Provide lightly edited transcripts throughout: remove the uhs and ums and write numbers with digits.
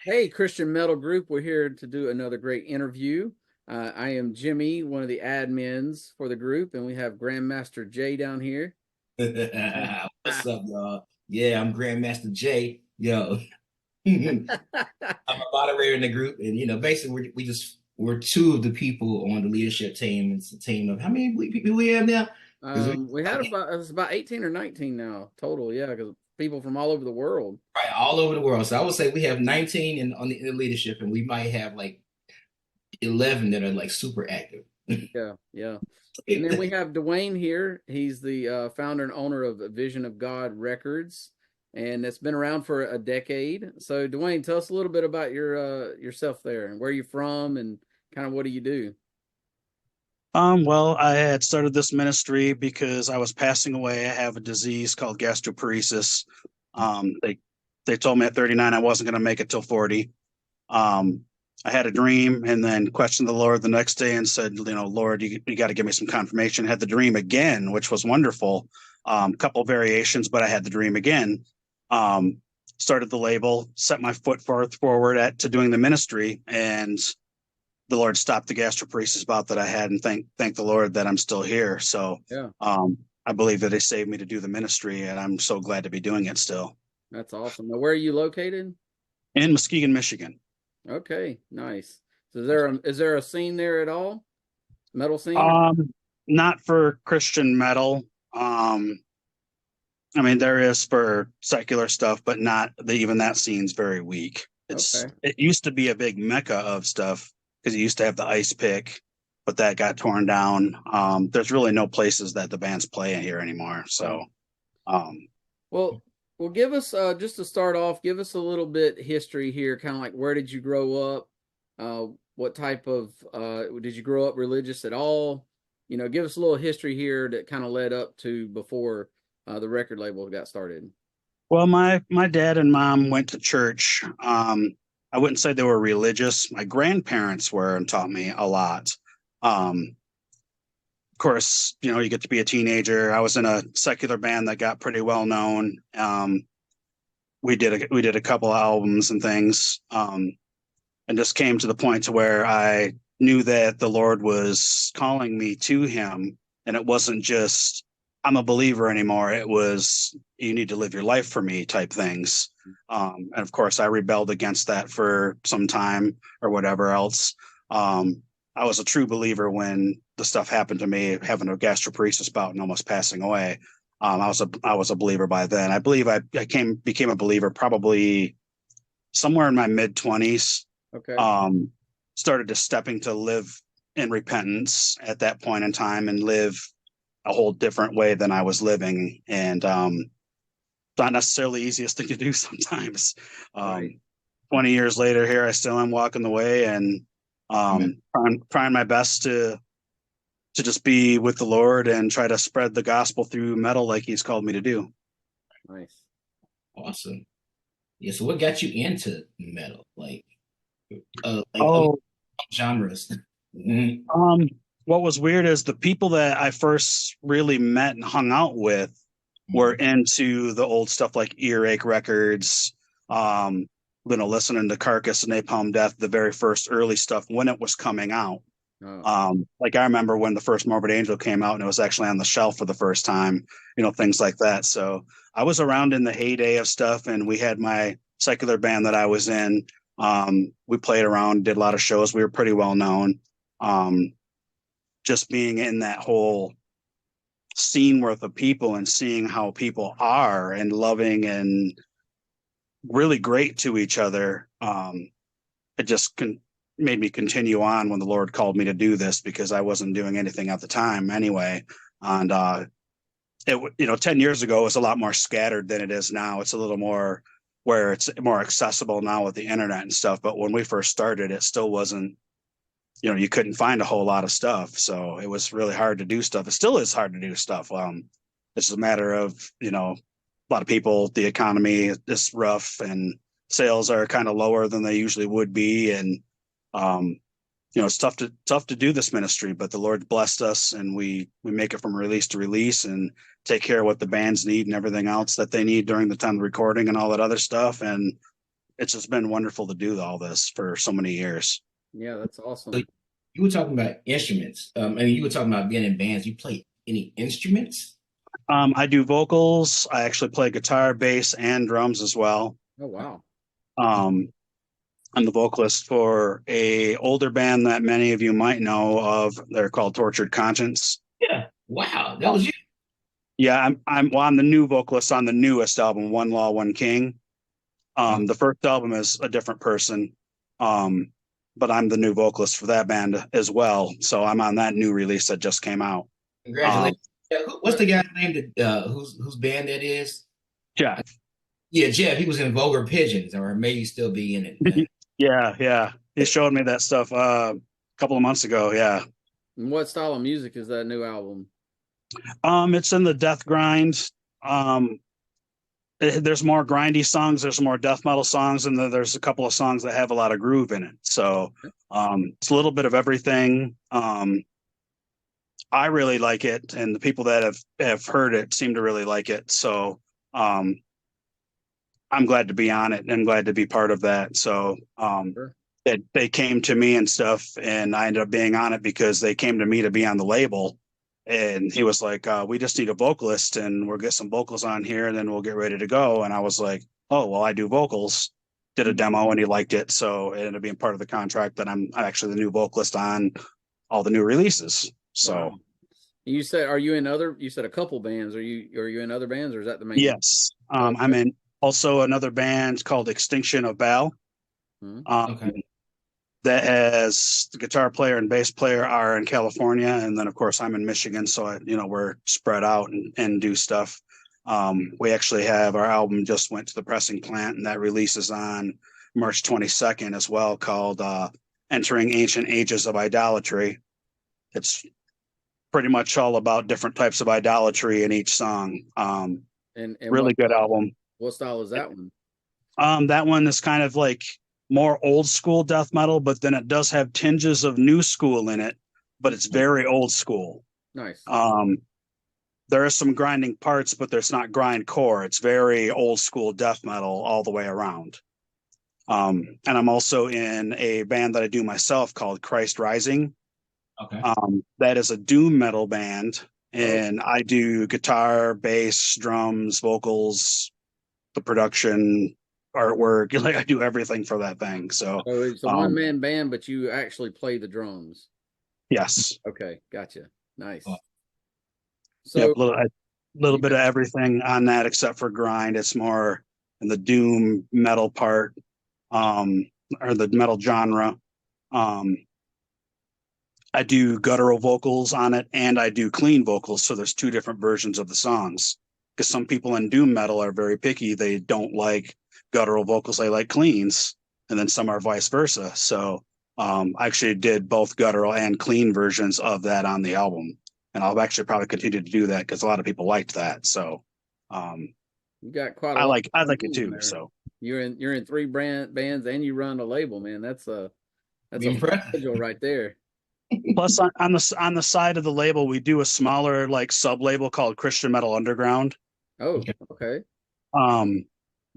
Hey, Christian Metal Group, we're here to do another great interview. I am Jimmy, one of the admins for the group, and we have Grandmaster Jay down here. What's up, y'all? Yeah, I'm Grandmaster Jay. Yo, I'm a moderator in the group, and basically we're two of the people on the leadership team. It's a team of how many people we have now? We had about 18 or 19 now total, yeah, because people from all over the world. Right, all over the world. So I would say we have 19 in the leadership, and we might have like 11 that are like super active. Yeah, yeah. And then we have Duane here. He's the founder and owner of Vision of God Records, and it's been around for a decade. So, Duane, tell us a little bit about yourself there and where you're from and kind of what do you do? Well, I had started this ministry because I was passing away. I have a disease called gastroparesis. They told me at 39 I wasn't going to make it till 40. I had a dream and then questioned the Lord the next day and said, Lord, you got to give me some confirmation. Had the dream again, which was wonderful. Couple variations, but I had the dream again. Started the label, set my foot forward to doing the ministry, and the Lord stopped the gastroparesis bout that I had, and thank the Lord that I'm still here. So Yeah. I believe that He saved me to do the ministry, and I'm so glad to be doing it still. That's awesome. Now, where are you located? In Muskegon, Michigan. Okay, nice. So is there a scene there at all? Metal scene? Not for Christian metal. I mean, there is for secular stuff, but not even that scene's very weak. It used to be a big mecca of stuff because you used to have the ice pick, but that got torn down. There's really no places that the bands play in here anymore. So, well, give us just to start off, give us a little bit history here, kind of like where did you grow up? What type of did you grow up religious at all? Give us a little history here that kind of led up to before the record label got started. Well, my dad and mom went to church. I wouldn't say they were religious. My grandparents were and taught me a lot. Of course, you get to be a teenager. I was in a secular band that got pretty well known. We did a couple of albums and things, and just came to the point to where I knew that the Lord was calling me to Him, and it wasn't just I'm a believer anymore. It was you need to live your life for me type things. And of course, I rebelled against that for some time or whatever else. I was a true believer when the stuff happened to me, having a gastroparesis bout and almost passing away. I was a believer by then. I believe I became a believer probably somewhere in my mid-20s. Okay. Started to stepping to live in repentance at that point in time and live a whole different way than I was living. And not necessarily the easiest thing to do sometimes. Right. 20 years later, here I still am walking the way and trying my best to just be with the Lord and try to spread the gospel through metal like He's called me to do. Nice. Awesome. Yeah. So what got you into metal? Genres? What was weird is the people that I first really met and hung out with were into the old stuff like Earache Records, listening to Carcass and Napalm Death, the very first early stuff when it was coming out. Oh. I remember when the first Morbid Angel came out and it was actually on the shelf for the first time, things like that. So I was around in the heyday of stuff, and we had my secular band that I was in. We played around, did a lot of shows. We were pretty well known. Just being in that whole scene worth of people and seeing how people are and loving and really great to each other. It just made me continue on when the Lord called me to do this because I wasn't doing anything at the time anyway. And, 10 years ago, it was a lot more scattered than it is now. It's a little more where it's more accessible now with the internet and stuff. But when we first started, it still wasn't, you couldn't find a whole lot of stuff. So it was really hard to do stuff. It still is hard to do stuff. It's a matter of, a lot of people, the economy is rough and sales are kind of lower than they usually would be, and it's tough to do this ministry, but the Lord blessed us, and we make it from release to release and take care of what the bands need and everything else that they need during the time of recording and all that other stuff. And it's just been wonderful to do all this for so many years. Yeah, that's awesome. So you were talking about instruments. You were talking about being in bands. You play any instruments? I do vocals. I actually play guitar, bass, and drums as well. Oh, wow. I'm the vocalist for a older band that many of you might know of. They're called Tortured Conscience. Yeah. Wow. That was you. Yeah, I'm the new vocalist on the newest album, One Law, One King. The first album is a different person. But I'm the new vocalist for that band as well. So I'm on that new release that just came out. Congratulations. What's the guy's name whose band that is? Jeff. Yeah, Jeff. He was in Vulgar Pigeons, or maybe still be in it. Yeah. He showed me that stuff a couple of months ago. Yeah. And what style of music is that new album? It's in the death grind. There's more grindy songs, there's more death metal songs, and then there's a couple of songs that have a lot of groove in it. So it's a little bit of everything. I really like it, and the people that have heard it seem to really like it. So I'm glad to be on it and glad to be part of that. So Sure. they came to me and stuff, and I ended up being on it because they came to me to be on the label. And he was like, we just need a vocalist, and we'll get some vocals on here, and then we'll get ready to go. And I was like, oh, well, I do vocals. Did a demo, and he liked it. So it ended up being part of the contract that I'm actually the new vocalist on all the new releases. So wow. You said, you said a couple bands. Are you in other bands, or is that the main? Yes. I'm in also another band called Extinction of Bell. Okay. That has the guitar player and bass player are in California, and then of course I'm in Michigan, so we're spread out and do stuff. We actually have our album just went to the pressing plant, and that releases on March 22nd as well, called Entering Ancient Ages of Idolatry. It's pretty much all about different types of idolatry in each song. And really good album. What style is that one? That one is kind of like more old school death metal, but then it does have tinges of new school in it, but it's very old school. Nice. There are some grinding parts, but there's not grind core. It's very old school death metal all the way around. And I'm also in a band that I do myself called Christ Rising. Okay. That is a doom metal band, and I do guitar, bass, drums, vocals, the production, artwork. Like I do everything for that thing. So it's a one-man band, but you actually play the drums. Yes. Okay, gotcha. Nice. So a little bit of everything on that except for grind. It's more in the doom metal part, or the metal genre. I do guttural vocals on it, and I do clean vocals. So there's two different versions of the songs. Because some people in doom metal are very picky. They don't like guttural vocals, they like cleans, and then some are vice versa. So I actually did both guttural and clean versions of that on the album, and I'll actually probably continue to do that because a lot of people liked that. So you got quite. I like it too. There. So you're in three bands and you run a label, man. That's a schedule right there. Plus, on the side of the label, we do a smaller like sub label called Christian Metal Underground. Oh, okay.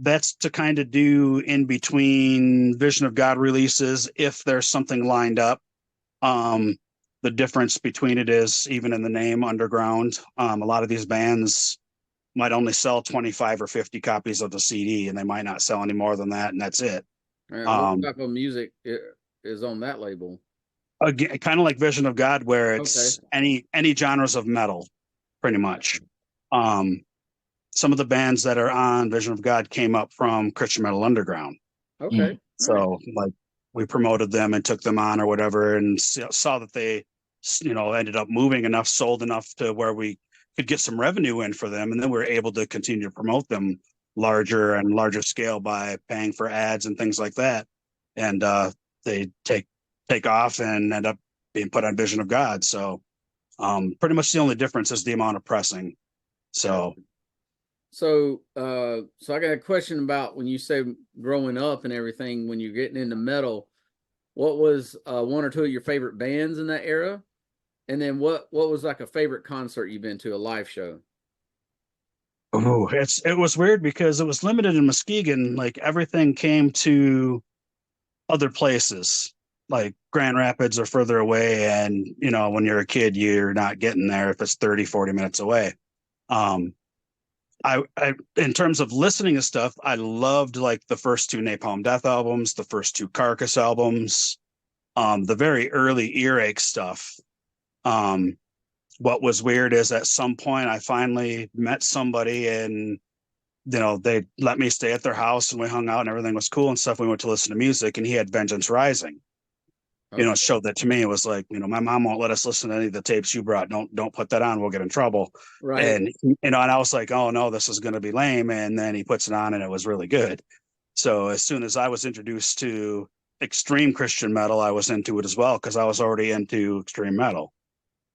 That's to kind of do in between Vision of God releases if there's something lined up. The difference between it is even in the name Underground. A lot of these bands might only sell 25 or 50 copies of the CD, and they might not sell any more than that, and that's it. What type of music is on that label? Again, kind of like Vision of God, where it's any genres of metal, pretty much. Some of the bands that are on Vision of God came up from Christian Metal Underground. Okay. So like we promoted them and took them on or whatever, and saw that they, ended up moving enough, sold enough to where we could get some revenue in for them. And then we were able to continue to promote them larger and larger scale by paying for ads and things like that. And they take off and end up being put on Vision of God. So pretty much the only difference is the amount of pressing. So So I got a question about when you say growing up and everything, when you're getting into metal, what was one or two of your favorite bands in that era? And then what was like a favorite concert you've been to, a live show? Oh, it was weird because it was limited in Muskegon. Like everything came to other places, like Grand Rapids or further away. And, when you're a kid, you're not getting there if it's 30, 40 minutes away. Um, in terms of listening to stuff, I loved like the first two Napalm Death albums, the first two Carcass albums, the very early Earache stuff. Um, what was weird is at some point I finally met somebody and they let me stay at their house and we hung out and everything was cool and stuff. We went to listen to music and he had Vengeance Rising. Okay. It showed that to me. It was like, my mom won't let us listen to any of the tapes you brought. Don't put that on. We'll get in trouble. Right. And I was like, oh no, this is going to be lame. And then he puts it on and it was really good. So as soon as I was introduced to extreme Christian metal, I was into it as well because I was already into extreme metal.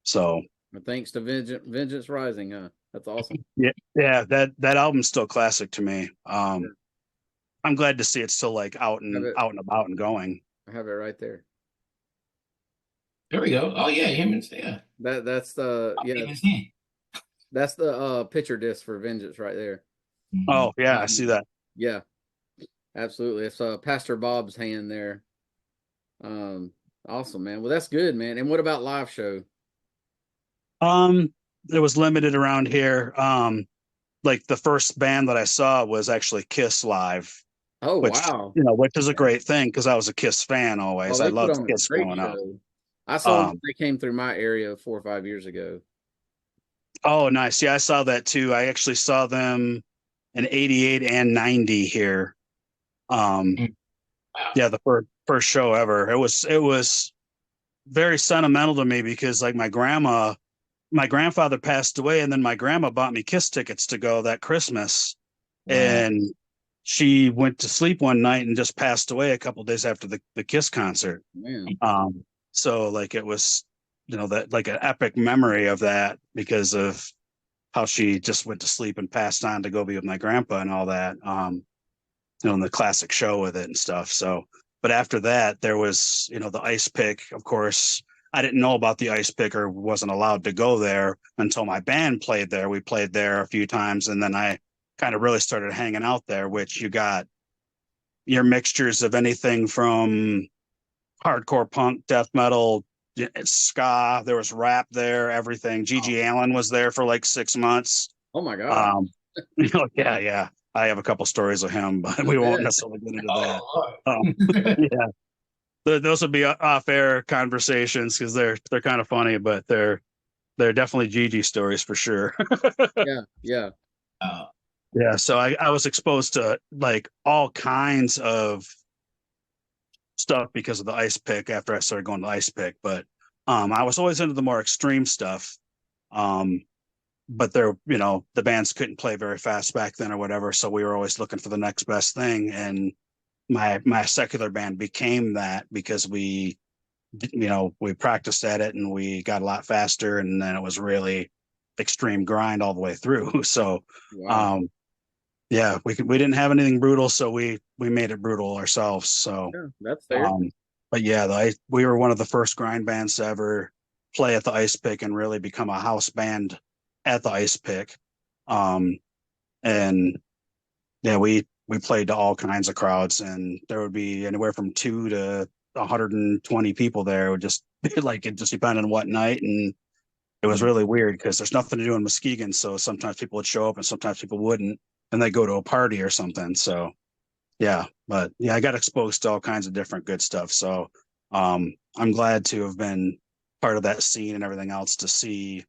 So thanks to Vengeance Rising, huh? That's awesome. Yeah, that album's still classic to me. I'm glad to see it's still like out and about and going. I have it right there. There we go. Oh yeah, him and yeah. That's the that's the picture disc for Vengeance right there. Oh yeah, I see that. Yeah, absolutely. It's Pastor Bob's hand there. Awesome, man. Well, that's good, man. And what about live show? It was limited around here. Like the first band that I saw was actually Kiss live. Oh, which, wow. Which is a great thing because I was a Kiss fan always. I loved Kiss growing up. I saw them. They came through my area 4 or 5 years ago. Oh, nice. Yeah, I saw that too. I actually saw them in 88 and 90 here. Yeah, the first show ever. It was very sentimental to me because like my grandfather passed away and then my grandma bought me Kiss tickets to go that Christmas. Wow. And she went to sleep one night and just passed away a couple days after the Kiss concert. Man. So like it was, that like an epic memory of that because of how she just went to sleep and passed on to go be with my grandpa and all that. And the classic show with it and stuff. So, but after that, there was, the Ice Pick, of course. I didn't know about the Ice Pick or wasn't allowed to go there until my band played there. We played there a few times, and then I kind of really started hanging out there, which you got your mixtures of anything from hardcore punk, death metal, ska. There was rap there, everything. Gigi Allen was there for like 6 months. Oh my God. Yeah. I have a couple stories of him, but we won't necessarily get into that. Yeah. Those would be off-air conversations because they're kind of funny, but they're definitely Gigi stories for sure. Yeah. Yeah. So I was exposed to like all kinds of stuff because of the Ice Pick after I started going to Ice Pick, but I was always into the more extreme stuff. But the bands couldn't play very fast back then or whatever, so we were always looking for the next best thing, and my secular band became that because we practiced at it and we got a lot faster, and then it was really extreme grind all the way through. So wow. Yeah, we didn't have anything brutal, so we made it brutal ourselves. So yeah, that's fair. But yeah, we were one of the first grind bands to ever play at the Ice Pick and really become a house band at the Ice Pick. And yeah, we played to all kinds of crowds, and there would be anywhere from 2 to 120 people there. It would just like it just depended on what night, and it was really weird because there's nothing to do in Muskegon, so sometimes people would show up and sometimes people wouldn't, and they go to a party or something. So yeah, but yeah, I got exposed to all kinds of different good stuff. So I'm glad to have been part of that scene and everything else to see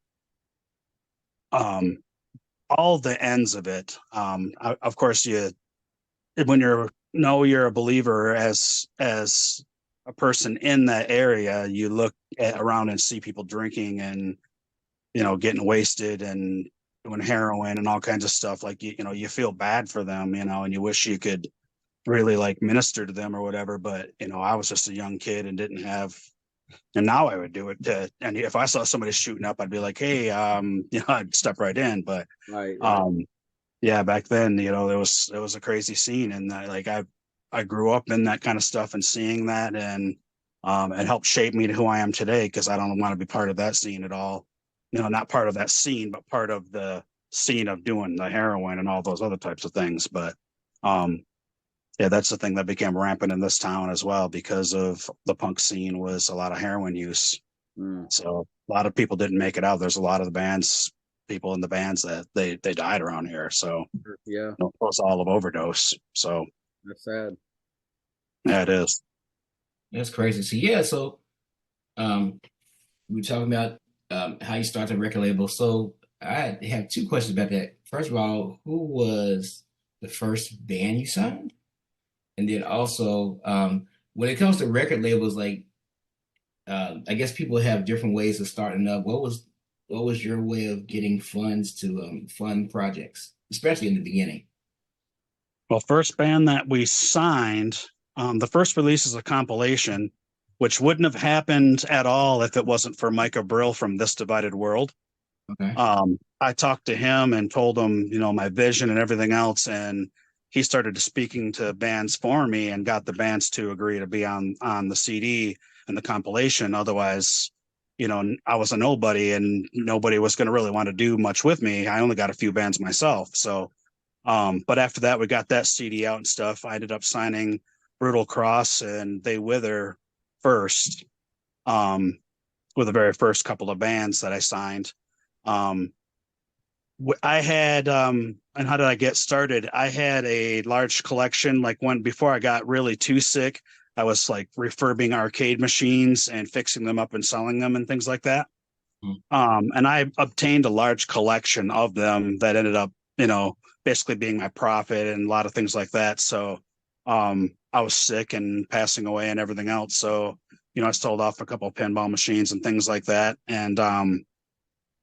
all the ends of it. Of course, when you're a believer as a person in that area, you look around and see people drinking and getting wasted and doing heroin and all kinds of stuff. Like you feel bad for them, and you wish you could really like minister to them or whatever. But I was just a young kid and didn't have. And now I would do it. And if I saw somebody shooting up, I'd be like, "Hey, I'd step right in." But right. yeah, back then, it was a crazy scene, and I grew up in that kind of stuff and seeing that, and it helped shape me to who I am today because I don't want to be part of that scene at all. Not part of that scene, but part of the scene of doing the heroin and all those other types of things. But um, yeah, that's the thing that became rampant in this town as well because of the punk scene was a lot of heroin use. Mm, So a lot of people didn't make it out. There's a lot of the people in the bands that they died around here. So yeah, it was all of overdose. So that's sad. yeah, it is. That's crazy. So yeah, so um, we were talking about how you started the record label. So I have two questions about that. First of all, who was the first band you signed? And then also, when it comes to record labels, like I guess people have different ways of starting up. What was your way of getting funds to fund projects, especially in the beginning? Well, first band that we signed, the first release is a compilation, which wouldn't have happened at all if it wasn't for Micah Brill from This Divided World. Okay. I talked to him and told him, my vision and everything else, and he started speaking to bands for me and got the bands to agree to be on the CD and the compilation. Otherwise, I was a nobody and nobody was going to really want to do much with me. I only got a few bands myself, so. But after that, we got that CD out and stuff. I ended up signing Brutal Cross and They Wither first, with the very first couple of bands that I signed. Um, I had, and how did I get started? I had a large collection. Like when before I got really too sick, I was like refurbing arcade machines and fixing them up and selling them and things like that. Mm. And I obtained a large collection of them that ended up, basically being my profit and a lot of things like that. So I was sick and passing away and everything else. So, I sold off a couple of pinball machines and things like that. And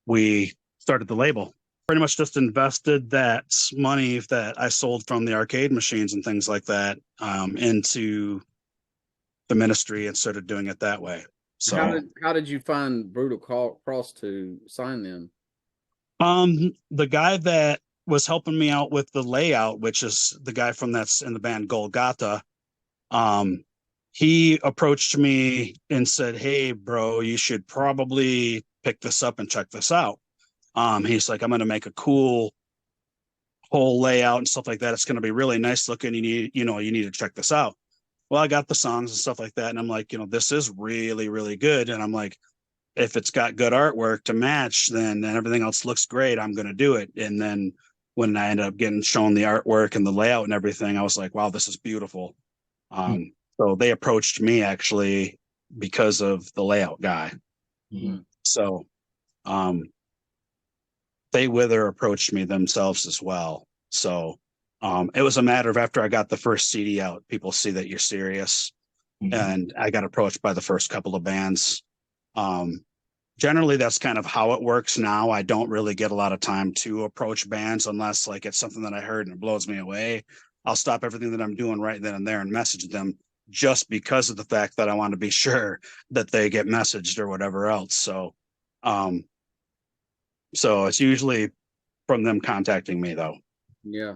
we started the label. Pretty much just invested that money that I sold from the arcade machines and things like that into the ministry and started doing it that way. So How did you find Brutal Cross to sign them? the guy that was helping me out with the layout, which is the guy from that's in the band Golgotha, um, he approached me and said, "Hey, bro, you should probably pick this up and check this out." He's like, "I'm going to make a cool whole layout and stuff like that. It's going to be really nice looking. You need to check this out." Well, I got the songs and stuff like that, and I'm like, this is really, really good. And I'm like, if it's got good artwork to match, then and everything else looks great, I'm going to do it. And then when I ended up getting shown the artwork and the layout and everything, I was like, wow, this is beautiful. So they approached me actually because of the layout guy. Mm-hmm. So They Wither approached me themselves as well. So it was a matter of after I got the first CD out, people see that you're serious. Mm-hmm. And I got approached by the first couple of bands. Generally, that's kind of how it works now. I don't really get a lot of time to approach bands unless like it's something that I heard and it blows me away. I'll stop everything that I'm doing right then and there and message them just because of the fact that I want to be sure that they get messaged or whatever else. Um, so it's usually from them contacting me though. Yeah.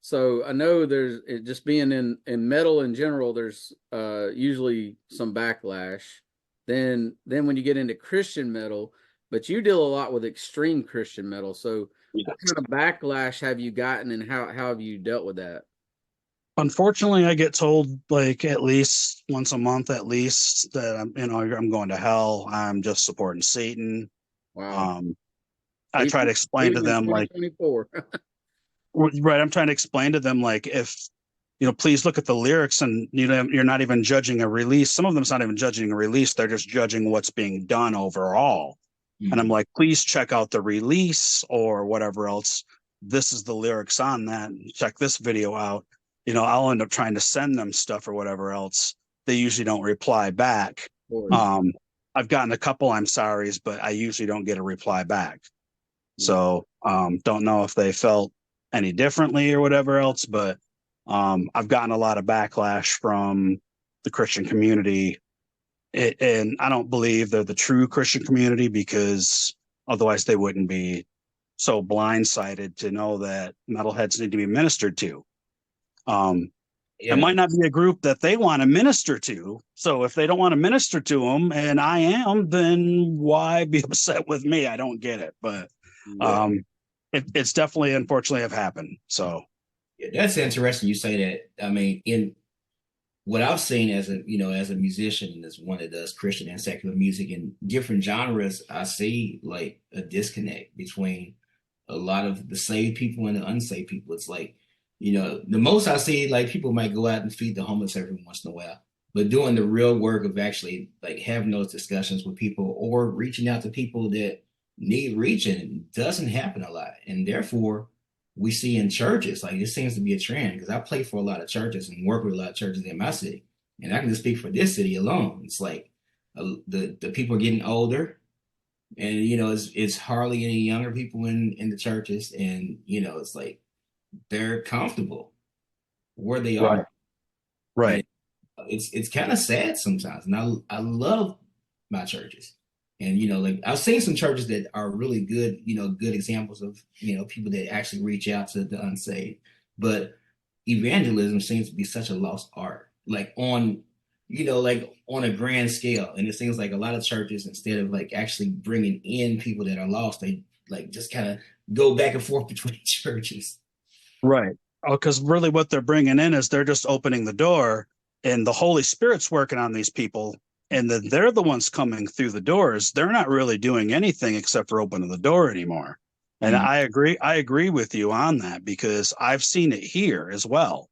So I know there's it just being in metal in general, there's usually some backlash. Then when you get into Christian metal, but you deal a lot with extreme Christian metal. So Yeah. what kind of backlash have you gotten and how have you dealt with that? Unfortunately, I get told like at least once a month, at least that I'm going to hell. I'm just supporting Satan. Wow. I try to explain to Even in them like, 2024. right. I'm trying to explain to them like, if please look at the lyrics and you're not even judging a release. Some of them's not even judging a release. They're just judging what's being done overall. Mm-hmm. And I'm like, please check out the release or whatever else. This is the lyrics on that. Check this video out. I'll end up trying to send them stuff or whatever else. They usually don't reply back. I've gotten a couple I'm sorry's, but I usually don't get a reply back. So don't know if they felt any differently or whatever else, but I've gotten a lot of backlash from the Christian community. And I don't believe they're the true Christian community because otherwise they wouldn't be so blindsided to know that metalheads need to be ministered to. It might not be a group that they want to minister to. So if they don't want to minister to them, and I am, then why be upset with me? I don't get it. But it's definitely, unfortunately, have happened. So that's interesting. You say that. I mean, in what I've seen as a musician and as one that does Christian and secular music in different genres, I see like a disconnect between a lot of the saved people and the unsaved people. It's like, the most I see, like people might go out and feed the homeless every once in a while, but doing the real work of actually like having those discussions with people or reaching out to people that need reaching doesn't happen a lot. And therefore, we see in churches, like it seems to be a trend because I play for a lot of churches and work with a lot of churches in my city. And I can just speak for this city alone. It's like the people are getting older, and it's hardly any younger people in the churches, and it's like they're comfortable where they are. Right. And it's kind of sad sometimes, and I love my churches. And like I've seen some churches that are really good, good examples of people that actually reach out to the unsaved. But evangelism seems to be such a lost art, like on a grand scale. And it seems like a lot of churches, instead of like actually bringing in people that are lost, they like just kind of go back and forth between churches. Right. Oh, because really what they're bringing in is they're just opening the door, and the Holy Spirit's working on these people, and then they're the ones coming through the doors. They're not really doing anything except for opening the door anymore. And I agree with you on that, because I've seen it here as well.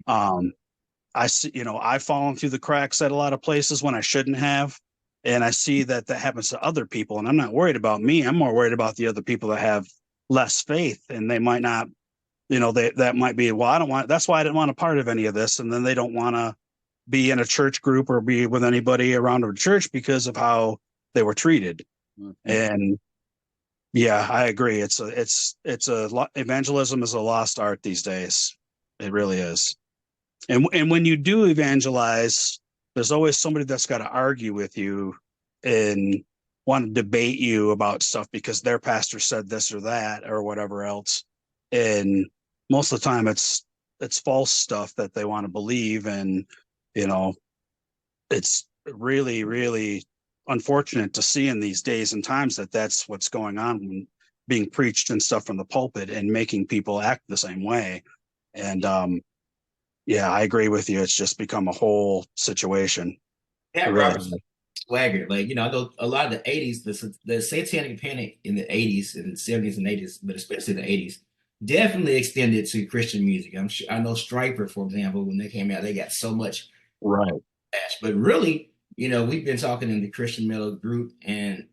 I see, I've fallen through the cracks at a lot of places when I shouldn't have. And I see that happens to other people. And I'm not worried about me. I'm more worried about the other people that have less faith, and they might not, that might be, well, that's why I didn't want a part of any of this. And then they don't want to be in a church group or be with anybody around a church because of how they were treated. Mm-hmm. And yeah, I agree. Evangelism is a lost art these days. It really is. And when you do evangelize, there's always somebody that's got to argue with you and want to debate you about stuff because their pastor said this or that or whatever else. And most of the time it's false stuff that they want to believe. And, it's really, really unfortunate to see in these days and times that that's what's going on, being preached and stuff from the pulpit and making people act the same way. And, yeah, I agree with you. It's just become a whole situation. Pat Robertson, swagger. Like, I know a lot of the 80s, the satanic panic in the 80s and 70s and 80s, but especially the 80s, definitely extended to Christian music. I know Striper, for example, when they came out, they got so much. Right. But really, we've been talking in the Christian metal group and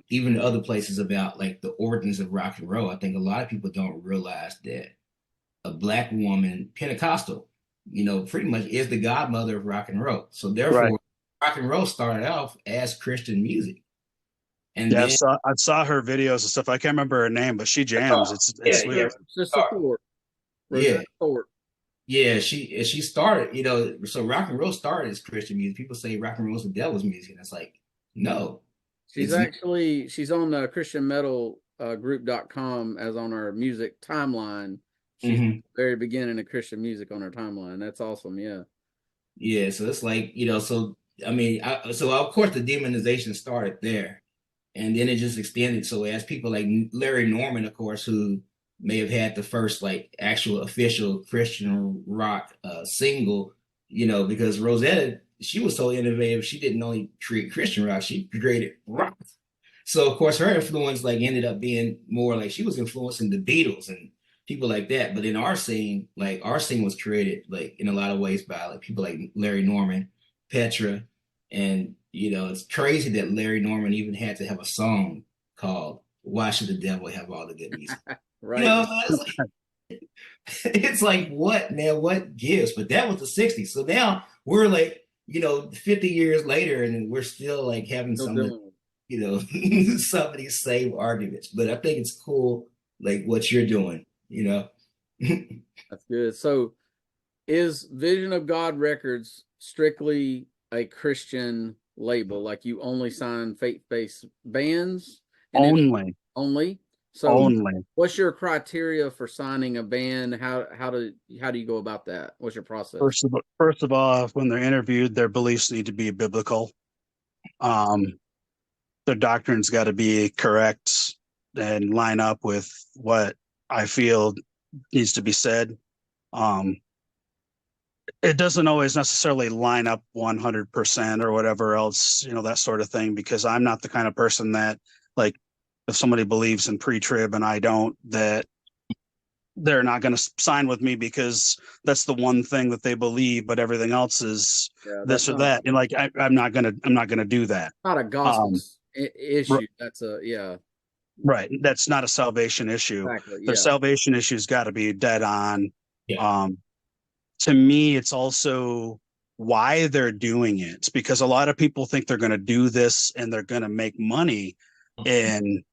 even other places about like the origins of rock and roll. I think a lot of people don't realize that a Black woman, Pentecostal, pretty much is the godmother of rock and roll. So therefore, rock and roll started off as Christian music. And yeah, then, I saw her videos and stuff. I can't remember her name, but she jams. It's sweet. Yeah, Sister Ford. Yeah. Ford. Yeah, she started, so rock and roll started as Christian music. People say rock and roll is the devil's music, and it's like, no. She's on the Christian Metal group.com as on our music timeline. She's at the very beginning of Christian music on her timeline. That's awesome. Yeah. Yeah. So it's like, so I mean, so of course the demonization started there, and then it just extended. So as people like Larry Norman, of course, who may have had the first like actual official Christian rock single, because Rosetta, she was so innovative. She didn't only create Christian rock, she created rock. So of course her influence like ended up being more like she was influencing the Beatles and people like that. But in our scene was created like in a lot of ways by like people like Larry Norman, Petra, and it's crazy that Larry Norman even had to have a song called "Why Should the Devil Have All the Good Music?" Right. It's like what, man, what gives? But that was the 60s. So now we're like, 50 years later and we're still like having some of these same arguments. But I think it's cool, like what you're doing, That's good. So is Vision of God Records strictly a Christian label? Like you only sign faith-based bands? Only. Only? So only. what's your criteria for signing a band? How do you go about that? What's your process? First of all, when they're interviewed, their beliefs need to be biblical. Their doctrine's got to be correct and line up with what I feel needs to be said. It doesn't always necessarily line up 100% or whatever else, that sort of thing, because I'm not the kind of person that, like, if somebody believes in pre-trib and I don't, that they're not going to sign with me because that's the one thing that they believe, but everything else is this or that. And like, I'm not gonna do that. Not a gospel issue. That's right. That's not a salvation issue. Exactly. The salvation issue's got to be dead on. Yeah. To me, it's also why they're doing it, because a lot of people think they're going to do this and they're going to make money, and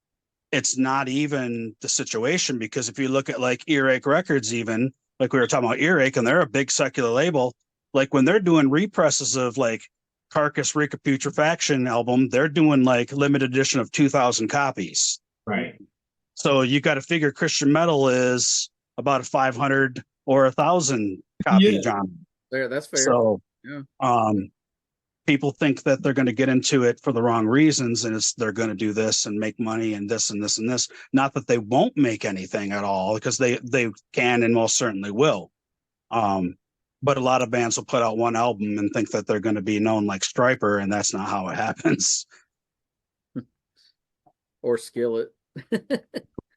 it's not even the situation. Because if you look at like Earache Records, even like we were talking about Earache, and they're a big secular label, like when they're doing represses of like Carcass Recaputrefaction album, they're doing like limited edition of 2,000 copies. Right. So you got to figure Christian metal is about a 500 or 1,000 copy genre. That's fair. So people think that they're going to get into it for the wrong reasons, and they're going to do this and make money and this and this and this. Not that they won't make anything at all, because they can and most certainly will. But a lot of bands will put out one album and think that they're going to be known like Stryper, and that's not how it happens. Or Skillet.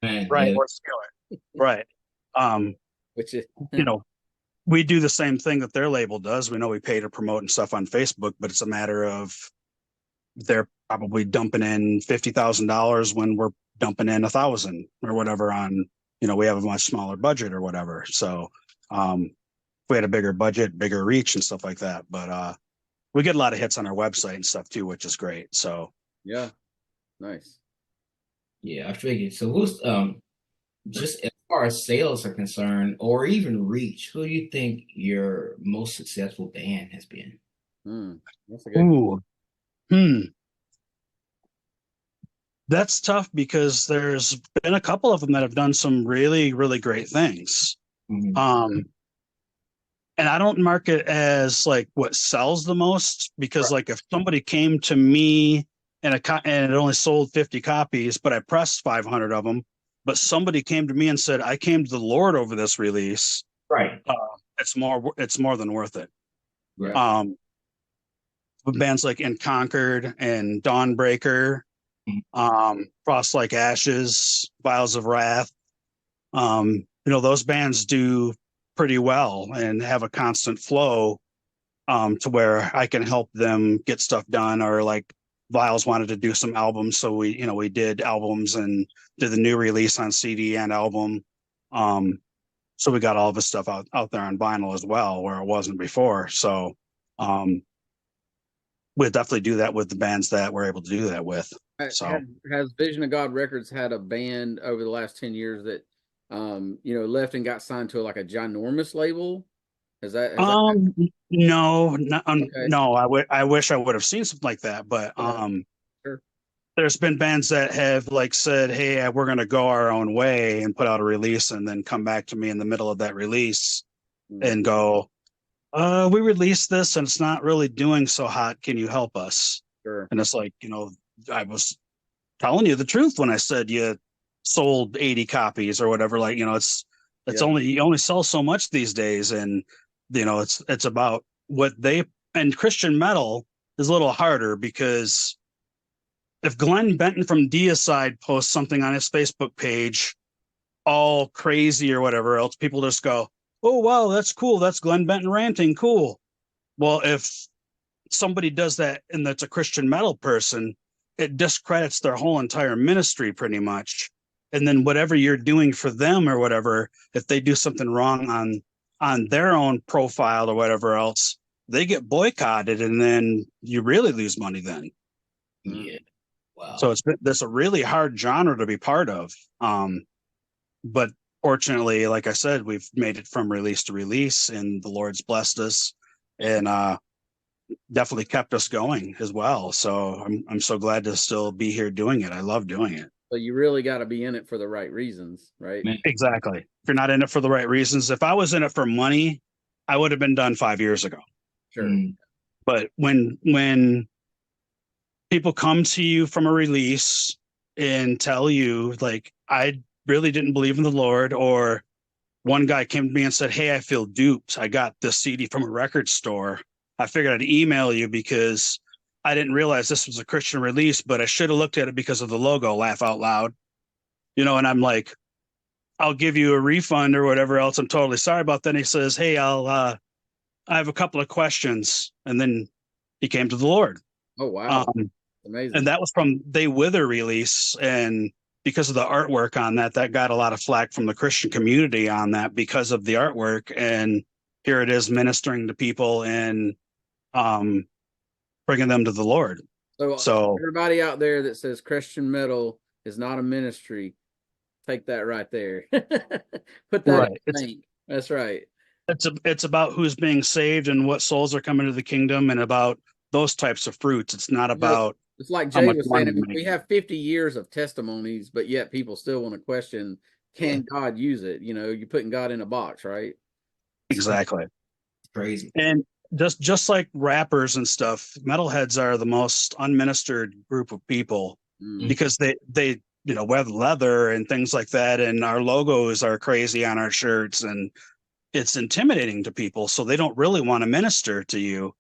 Right. Or Skillet. Right. Which is, we do the same thing that their label does. We know we pay to promote and stuff on Facebook, but it's a matter of they're probably dumping in $50,000 when we're dumping in 1,000 or whatever on, we have a much smaller budget or whatever. So if we had a bigger budget, bigger reach and stuff like that, but we get a lot of hits on our website and stuff too, which is great. So yeah, nice. Yeah, I figured. So who's just as far as sales are concerned, or even reach, who do you think your most successful band has been? That's a good That's tough, because there's been a couple of them that have done some really, really great things. And I don't mark it as like what sells the most, because like if somebody came to me and it only sold 50 copies, but I pressed 500 of them, but somebody came to me and said, I came to the Lord over this release. Right. It's more than worth it. Right. Bands like Incarnate and Dawnbreaker, Frostlike Ashes, Vials of Wrath, those bands do pretty well and have a constant flow, to where I can help them get stuff done. Or like Vials wanted to do some albums, so we did albums and did the new release on CD and album. So we got all of his stuff out there on vinyl as well, where it wasn't before. So we'll definitely do that with the bands that we're able to do that with. So has Vision of God Records had a band over the last 10 years that left and got signed to like a ginormous label? No, I wish I would have seen something like that, but sure. There's been bands that have like said, hey, we're going to go our own way and put out a release, and then come back to me in the middle of that release and go, we released this and it's not really doing so hot. Can you help us? Sure. And it's like, I was telling you the truth when I said you sold 80 copies or whatever. Like, it's only, you only sell so much these days. And, it's about what and Christian metal is a little harder, because if Glenn Benton from Deicide posts something on his Facebook page all crazy or whatever else, people just go, oh, wow, that's cool. That's Glenn Benton ranting. Cool. Well, if somebody does that and that's a Christian metal person, it discredits their whole entire ministry pretty much. And then whatever you're doing for them or whatever, if they do something wrong on their own profile or whatever else, they get boycotted, and then you really lose money then. Yeah. Wow. So that's a really hard genre to be part of. But fortunately, like I said, we've made it from release to release, and the Lord's blessed us and definitely kept us going as well. So I'm so glad to still be here doing it. I love doing it. So you really got to be in it for the right reasons, right? Man. Exactly. If you're not in it for the right reasons, if I was in it for money, I would have been done 5 years ago. Sure. Mm. But when people come to you from a release and tell you, like, I really didn't believe in the Lord, or one guy came to me and said, hey, I feel duped. I got this CD from a record store. I figured I'd email you because I didn't realize this was a Christian release, but I should have looked at it because of the logo, laugh out loud. And I'm like, I'll give you a refund or whatever else. I'm totally sorry about that. And he says, hey, I have a couple of questions. And then he came to the Lord. Oh, wow. Amazing. And that was from They Wither release. And because of the artwork on that got a lot of flack from the Christian community on that because of the artwork. And here it is ministering to people and bringing them to the Lord. So everybody out there that says Christian metal is not a ministry, take that right there. Put that right. in the bank. That's right. It's about who's being saved and what souls are coming to the kingdom, and about those types of fruits. It's not about. It's like Jay was saying, we have 50 years of testimonies, but yet people still want to question, can God use it? You're putting God in a box, right? Exactly. Crazy. And just like rappers and stuff, metalheads are the most unministered group of people because they wear leather and things like that, and our logos are crazy on our shirts, and it's intimidating to people, so they don't really want to minister to you,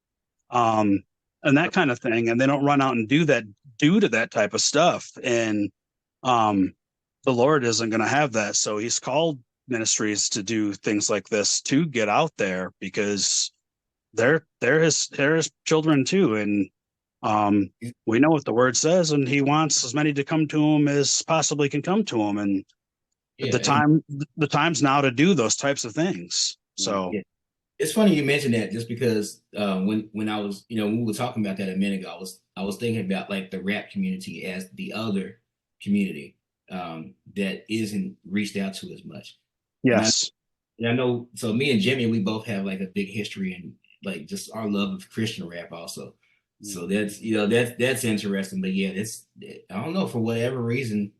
and that kind of thing, and they don't run out and do that due to that type of stuff. And the Lord isn't going to have that, so He's called ministries to do things like this to get out there, because they're his children too, and we know what the Word says, and He wants as many to come to Him as possibly can come to Him, and the time's now to do those types of things. So it's funny you mentioned that, just because when I was, when we were talking about that a minute ago, I was thinking about like the rap community as the other community that isn't reached out to as much. Yes. And I know, so me and Jimmy, we both have like a big history in like just our love of Christian rap also. So that's that's interesting. But yeah, I don't know, for whatever reason,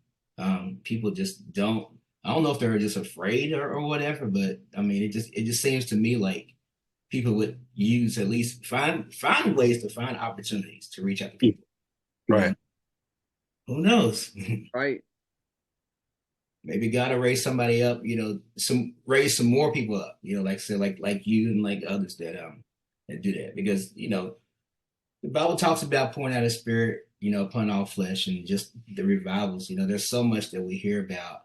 people just don't. I don't know if they're just afraid or whatever, but I mean, it just seems to me like people would use, at least find ways to find opportunities to reach out to people. Right. Who knows? Right. Maybe God will raise somebody up, raise some more people up, like say like you and like others that do that, because the Bible talks about pouring out His Spirit, upon all flesh, and just the revivals. There's so much that we hear about,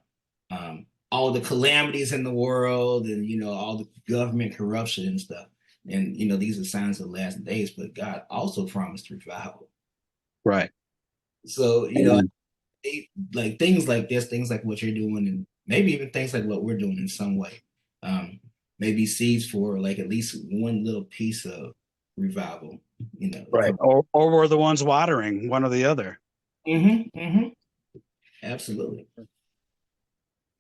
all the calamities in the world, and all the government corruption and stuff, and these are signs of the last days. But God also promised revival, right? So like things like this, things like what you're doing, and maybe even things like what we're doing in some way, maybe seeds for like at least one little piece of revival, right? Or we're the ones watering, one or the other. Absolutely.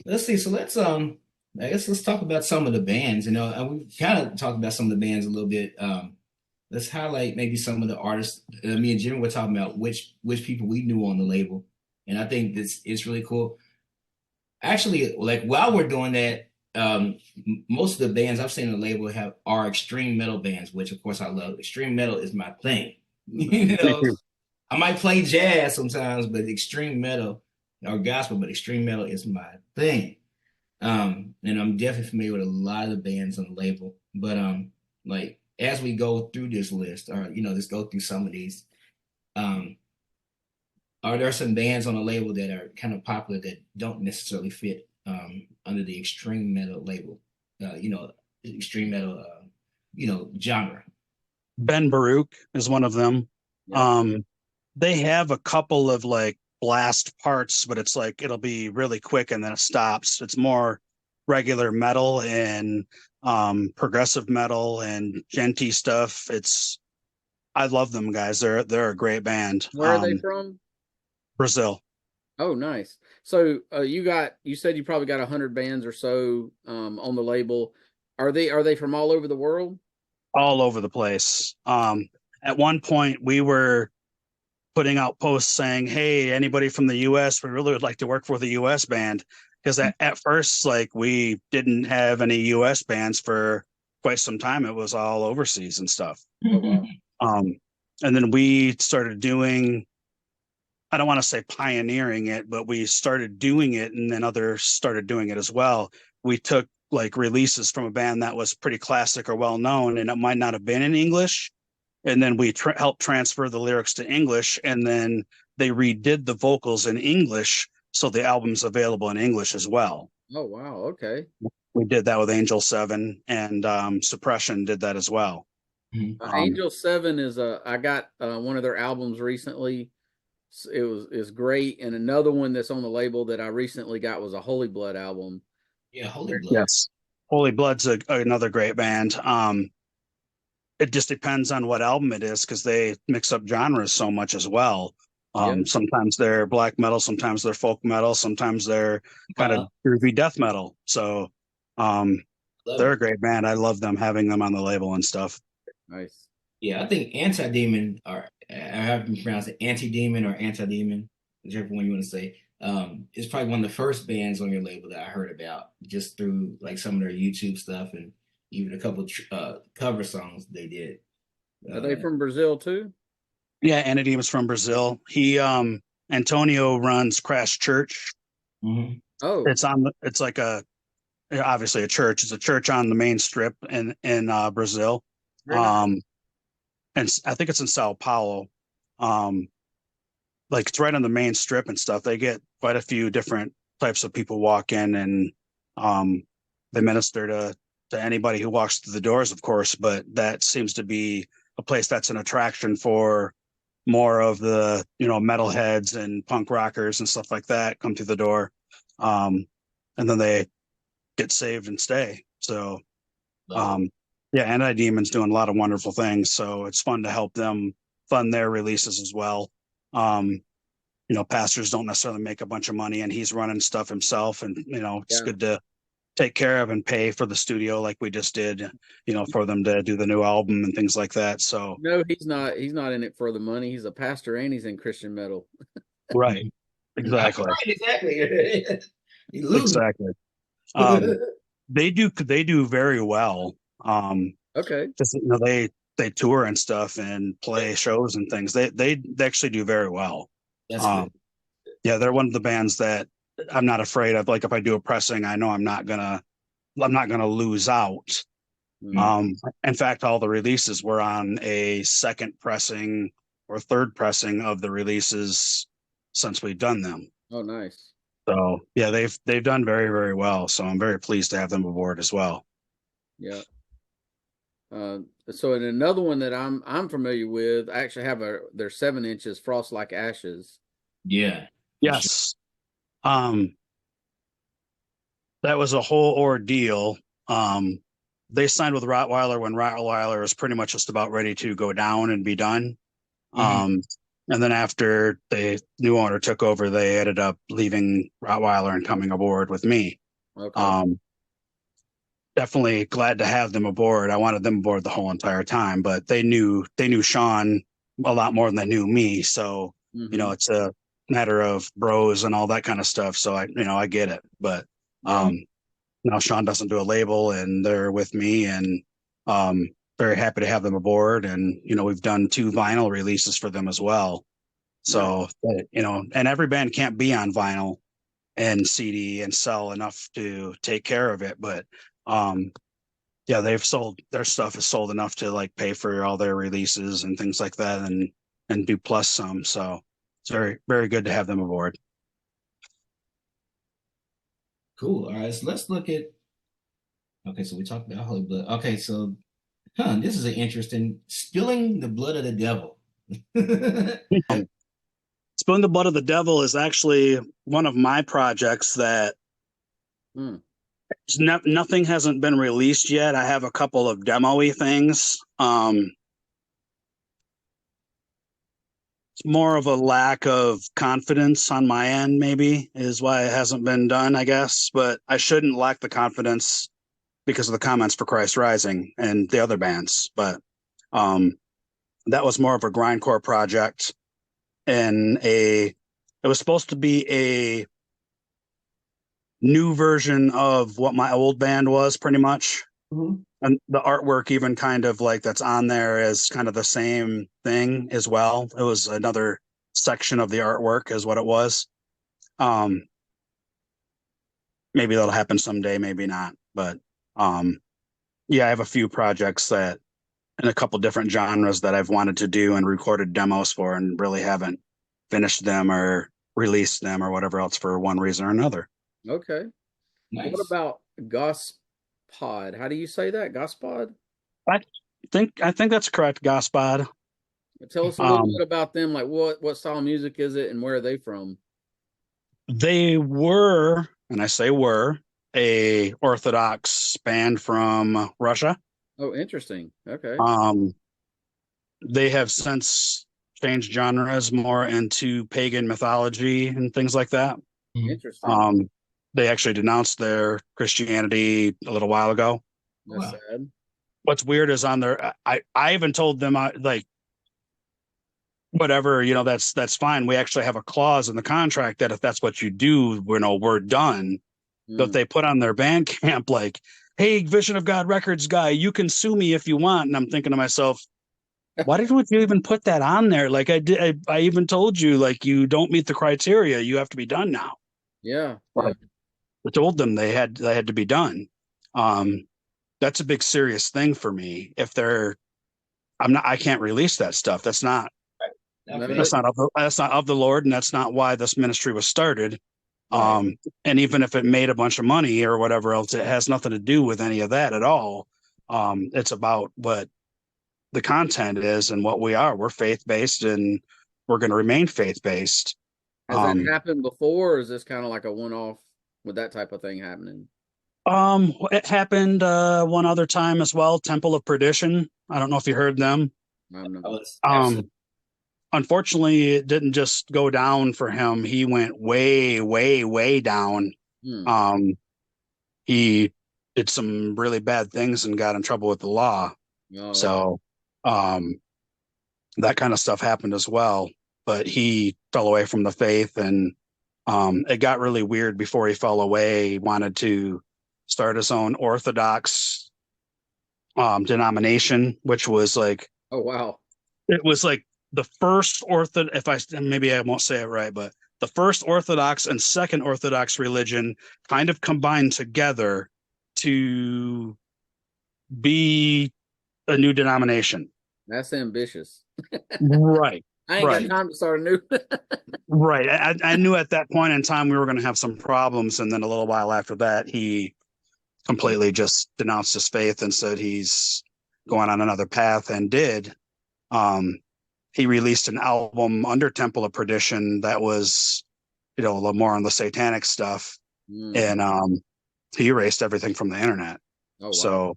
Let's see. So let's I guess let's talk about some of the bands. And we kind of talked about some of the bands a little bit. Let's highlight maybe some of the artists. Me and Jim were talking about which people we knew on the label, and I think this is really cool. Actually, like while we're doing that, most of the bands I've seen on the label are extreme metal bands, which of course I love. Extreme metal is my thing. I might play jazz sometimes, but extreme metal or gospel, but extreme metal is my thing. And I'm definitely familiar with a lot of the bands on the label. But like as we go through this list, or just go through some of these, are there some bands on the label that are kind of popular that don't necessarily fit under the extreme metal label? Extreme metal, genre. Ben Baruch is one of them. Yeah. They have a couple of like blast parts, but it's like it'll be really quick and then it stops. It's more regular metal and progressive metal and genty stuff. I love them guys. They're a great band. Where are they from? Brazil. Oh, nice. So you said you probably got 100 bands or so on the label. Are they from all over the world? All over the place. At one point we were putting out posts saying, "Hey, anybody from the U.S. we really would like to work for the U.S. band." Because at first, like, we didn't have any U.S. bands for quite some time. It was all overseas and stuff. Oh, wow. And then we started doing, I don't want to say pioneering it, but we started doing it, and then others started doing it as well. We took like releases from a band that was pretty classic or well known, and it might not have been in English, and then we helped transfer the lyrics to English, and then they redid the vocals in English, so the album's available in English as well. Oh, wow. Okay. We did that with Angel 7, and Suppression did that as well. Angel 7 is I got one of their albums recently. Is great, and another one that's on the label that I recently got was a Holy Blood album. Yeah, Holy Blood. Yes, Holy Blood's another great band. It just depends on what album it is, because they mix up genres so much as well. Sometimes they're black metal, sometimes they're folk metal, sometimes they're kind of groovy death metal. So they're a great band. I love them, having them on the label and stuff. Nice. Yeah, I think Anti-Demon, or I have been pronounced it Anti-Demon or Anti-Demon, whichever one you want to say, is probably one of the first bands on your label that I heard about just through like some of their YouTube stuff and even a couple cover songs they did. Are they from Brazil too? Yeah, Antidemon's from Brazil. He Antonio runs Crash Church. Mm-hmm. Oh, it's like obviously a church. It's a church on the main strip in Brazil. nice. And I think it's in Sao Paulo. Like, it's right on the main strip and stuff. They get quite a few different types of people walk in, and they minister to anybody who walks through the doors, of course. But that seems to be a place that's an attraction for more of the, metalheads and punk rockers and stuff like that come through the door. And then they get saved and stay. So, yeah, Anti-Demon's doing a lot of wonderful things. So it's fun to help them fund their releases as well. Pastors don't necessarily make a bunch of money, and he's running stuff himself. And, it's good to take care of and pay for the studio like we just did, for them to do the new album and things like that. So no, he's not in it for the money. He's a pastor and he's in Christian metal. Right. Exactly. Exactly. Exactly. They do very well. Okay. Just, they tour and stuff and play shows and things. They actually do very well. That's good. Yeah, they're one of the bands that I'm not afraid of. Like, if I do a pressing, I know I'm not gonna lose out. Mm-hmm. In fact, all the releases were on a second pressing or third pressing of the releases since we've done them. Oh, nice. So yeah, they've done very, very well. So I'm very pleased to have them aboard as well. Yeah. So in another one that I'm familiar with, I actually have their 7 inches Frostlike Ashes. Yeah. Yes. Sure. That was a whole ordeal. They signed with Rottweiler when Rottweiler was pretty much just about ready to go down and be done. Mm-hmm. And then after the new owner took over, they ended up leaving Rottweiler and coming aboard with me. Okay. Definitely glad to have them aboard. I wanted them aboard the whole entire time, but they knew Sean a lot more than they knew me. So, mm-hmm. It's a matter of bros and all that kind of stuff. So I get it, but, now Sean doesn't do a label, and they're with me, and, very happy to have them aboard. And, we've done 2 vinyl releases for them as well. So, and every band can't be on vinyl and CD and sell enough to take care of it. But, yeah, their stuff is sold enough to like pay for all their releases and things like that, and do plus some. So it's very, very good to have them aboard. Cool. All right, so let's look at. Okay, so we talked about Holy Blood. Okay, so this is an interesting spilling the blood of the devil. Spilling the blood of the devil is actually one of my projects that nothing hasn't been released yet. I have a couple of demo-y things. It's more of a lack of confidence on my end, maybe, is why it hasn't been done, I guess. But I shouldn't lack the confidence because of the comments for Christ Rising and the other bands. But that was more of a grindcore project. in it was supposed to be a new version of what my old band was, pretty much. Mm-hmm. And the artwork even kind of like that's on there is kind of the same thing as well. It was another section of the artwork is what it was. Maybe that'll happen someday, maybe not. But yeah, I have a few projects that in a couple different genres that I've wanted to do and recorded demos for and really haven't finished them or released them or whatever else for one reason or another. Okay. Nice. What about Gospod? How do you say that? Gospod? I I think that's correct, Gospod. Tell us a little bit about them. Like what style of music is it and where are they from? They were, and I say were, a Orthodox band from Russia. Oh, interesting. Okay. They have since changed genres more into pagan mythology and things like that. Interesting. They actually denounced their Christianity a little while ago. That's sad. What's weird is on their, I even told them like, whatever, that's fine. We actually have a clause in the contract that if that's what you do, we're done. That they put on their Bandcamp like, hey, Vision of God Records guy, you can sue me if you want. And I'm thinking to myself, why didn't you even put that on there? Like I even told you, like, you don't meet the criteria. You have to be done now. Yeah. I told them they had to be done. That's a big serious thing for me. If I can't release that stuff. That's not of the Lord, and that's not why this ministry was started. And even if it made a bunch of money or whatever else, it has nothing to do with any of that at all. It's about what the content is and what we are. We're faith-based and we're going to remain faith-based. Has that happened before, or is this kind of like a one-off with that type of thing happening? It happened one other time as well, Temple of Perdition. I don't know if you heard them. Unfortunately, it didn't just go down for him. He went way, way, way down. He did some really bad things and got in trouble with the law. So that kind of stuff happened as well. But he fell away from the faith, and it got really weird before he fell away. He wanted to start his own Orthodox denomination, which was like, oh wow, it was like the first maybe I won't say it right, but the first Orthodox and second Orthodox religion kind of combined together to be a new denomination. That's ambitious. Right. I ain't got time to start a new. Right. I knew at that point in time we were going to have some problems, and then a little while after that, he completely just denounced his faith and said he's going on another path, and did. He released an album under Temple of Perdition that was, a little more on the satanic stuff, and he erased everything from the internet. Oh, wow. So,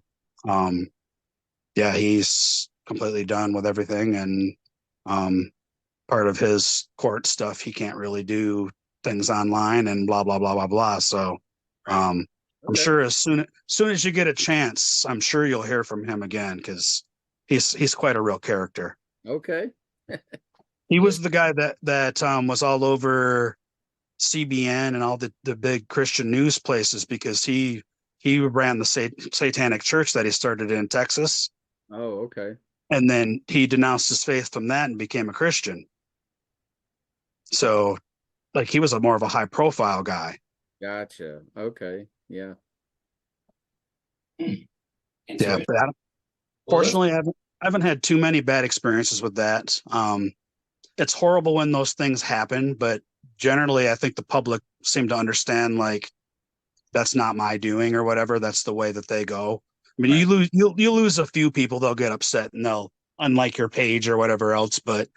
yeah, he's completely done with everything, and part of his court stuff, he can't really do things online and blah blah blah blah blah. So, I'm sure as soon as you get a chance, I'm sure you'll hear from him again, because he's quite a real character. Okay. He was the guy that was all over CBN and all the big Christian news places, because he ran the satanic church that he started in Texas. Oh, okay. And then he denounced his faith from that and became a Christian. So, like, he was more of a high profile guy. Gotcha. Okay. Yeah. Yeah. Fortunately, I haven't had too many bad experiences with that. It's horrible when those things happen, but generally, I think the public seem to understand, like, that's not my doing or whatever. That's the way that they go. I mean, you lose a few people, they'll get upset and they'll unlike your page or whatever else. But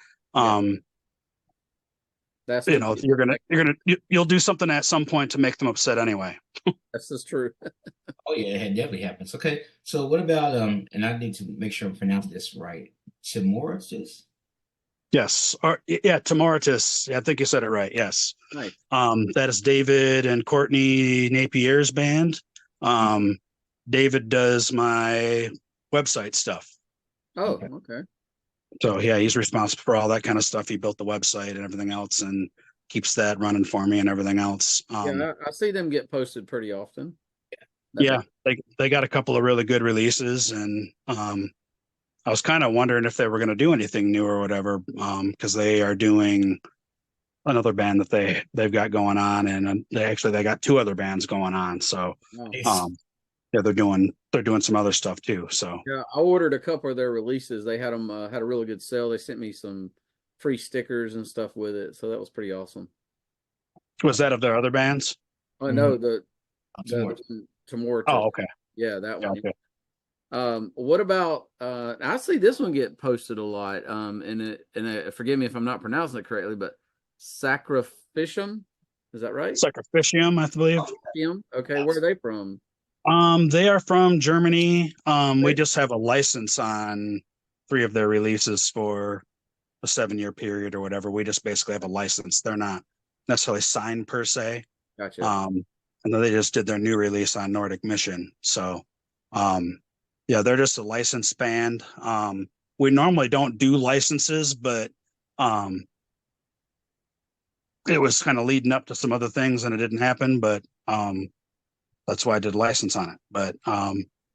that's you'll do something at some point to make them upset anyway. That's just true. Oh yeah, it definitely happens. Okay, so what about and I need to make sure I'm pronouncing this right. Timoratus? Yes, Timoratus. Yeah, I think you said it right. Yes. Nice. That is David and Courtney Napier's band. David does my website stuff. Oh, okay. So yeah, he's responsible for all that kind of stuff. He built the website and everything else, and keeps that running for me and everything else. Yeah, I see them get posted pretty often. Yeah, they got a couple of really good releases, and I was kind of wondering if they were going to do anything new or whatever, because they are doing another band that they've got going on, and they got two other bands going on. So Oh. yeah, they're doing some other stuff too. So Yeah, I ordered a couple of their releases. They had them had a really good sale. They sent me some free stickers and stuff with it, so that was pretty awesome. was that of their other bands? I know Tomorrow. the Tomorrow. Oh, okay. Yeah, that one. Gotcha. What about I see this one get posted a lot. Forgive me if I'm not pronouncing it correctly, but Sacrificium, is that right? Sacrificium, I believe. Okay, where are they from? They are from Germany. We just have a license on 3 of their releases for a 7-year period or whatever. We just basically have a license. They're not necessarily signed per se. Gotcha. And then they just did their new release on Nordic Mission. So, yeah, they're just a licensed band. We normally don't do licenses, but it was kind of leading up to some other things and it didn't happen. But that's why I did a license on it. But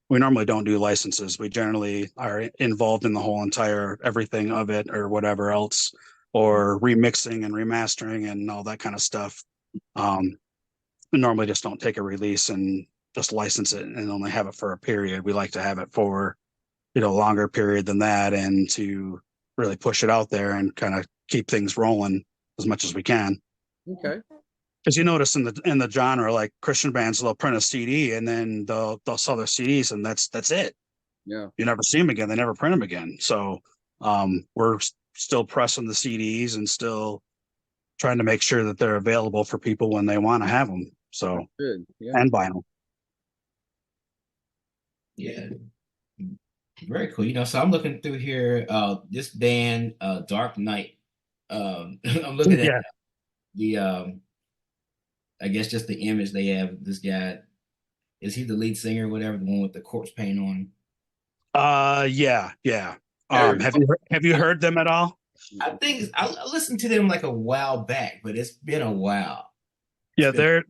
we normally don't do licenses. We generally are involved in the whole entire everything of it or whatever else, or remixing and remastering and all that kind of stuff. We normally just don't take a release and just license it and only have it for a period. We like to have it for, a longer period than that, and to really push it out there and kind of keep things rolling as much as we can. Okay. Because you notice in the genre, like Christian bands, they'll print a CD and then they'll sell their CDs and that's it. Yeah. You never see them again. They never print them again. So we're still pressing the CDs and still trying to make sure that they're available for people when they want to have them. So good. Yeah. And vinyl. Yeah. Very cool. So I'm looking through here, this band, Dark Knight. I'm looking at the I guess just the image they have. This guy, is he the lead singer or whatever, the one with the corpse paint on? Yeah. Have you heard them at all? I think I listened to them like a while back, but it's been a while. Yeah, they're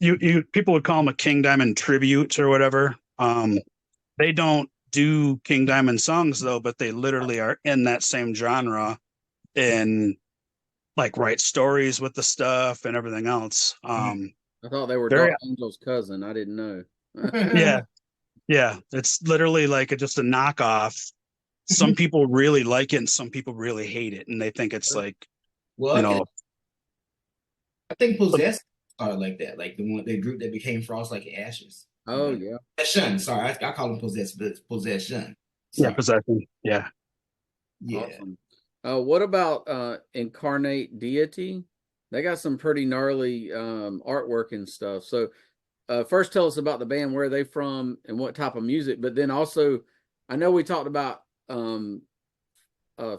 you people would call them a King Diamond tribute or whatever. They don't do King Diamond songs though, but they literally are in that same genre and like write stories with the stuff and everything else. I thought they were Dark Angel's cousin. I didn't know. Yeah. It's literally like just a knockoff. Some people really like it and some people really hate it, and they think it's like, I think Possessed started like that, like the group that became Frostlike Ashes. Oh yeah. Possession. Sorry, I call them Possessed, but it's Possession. Sorry. Yeah, Possession. Yeah. Awesome. What about Incarnate Deity? They got some pretty gnarly artwork and stuff. So first tell us about the band, where are they from and what type of music, but then also I know we talked about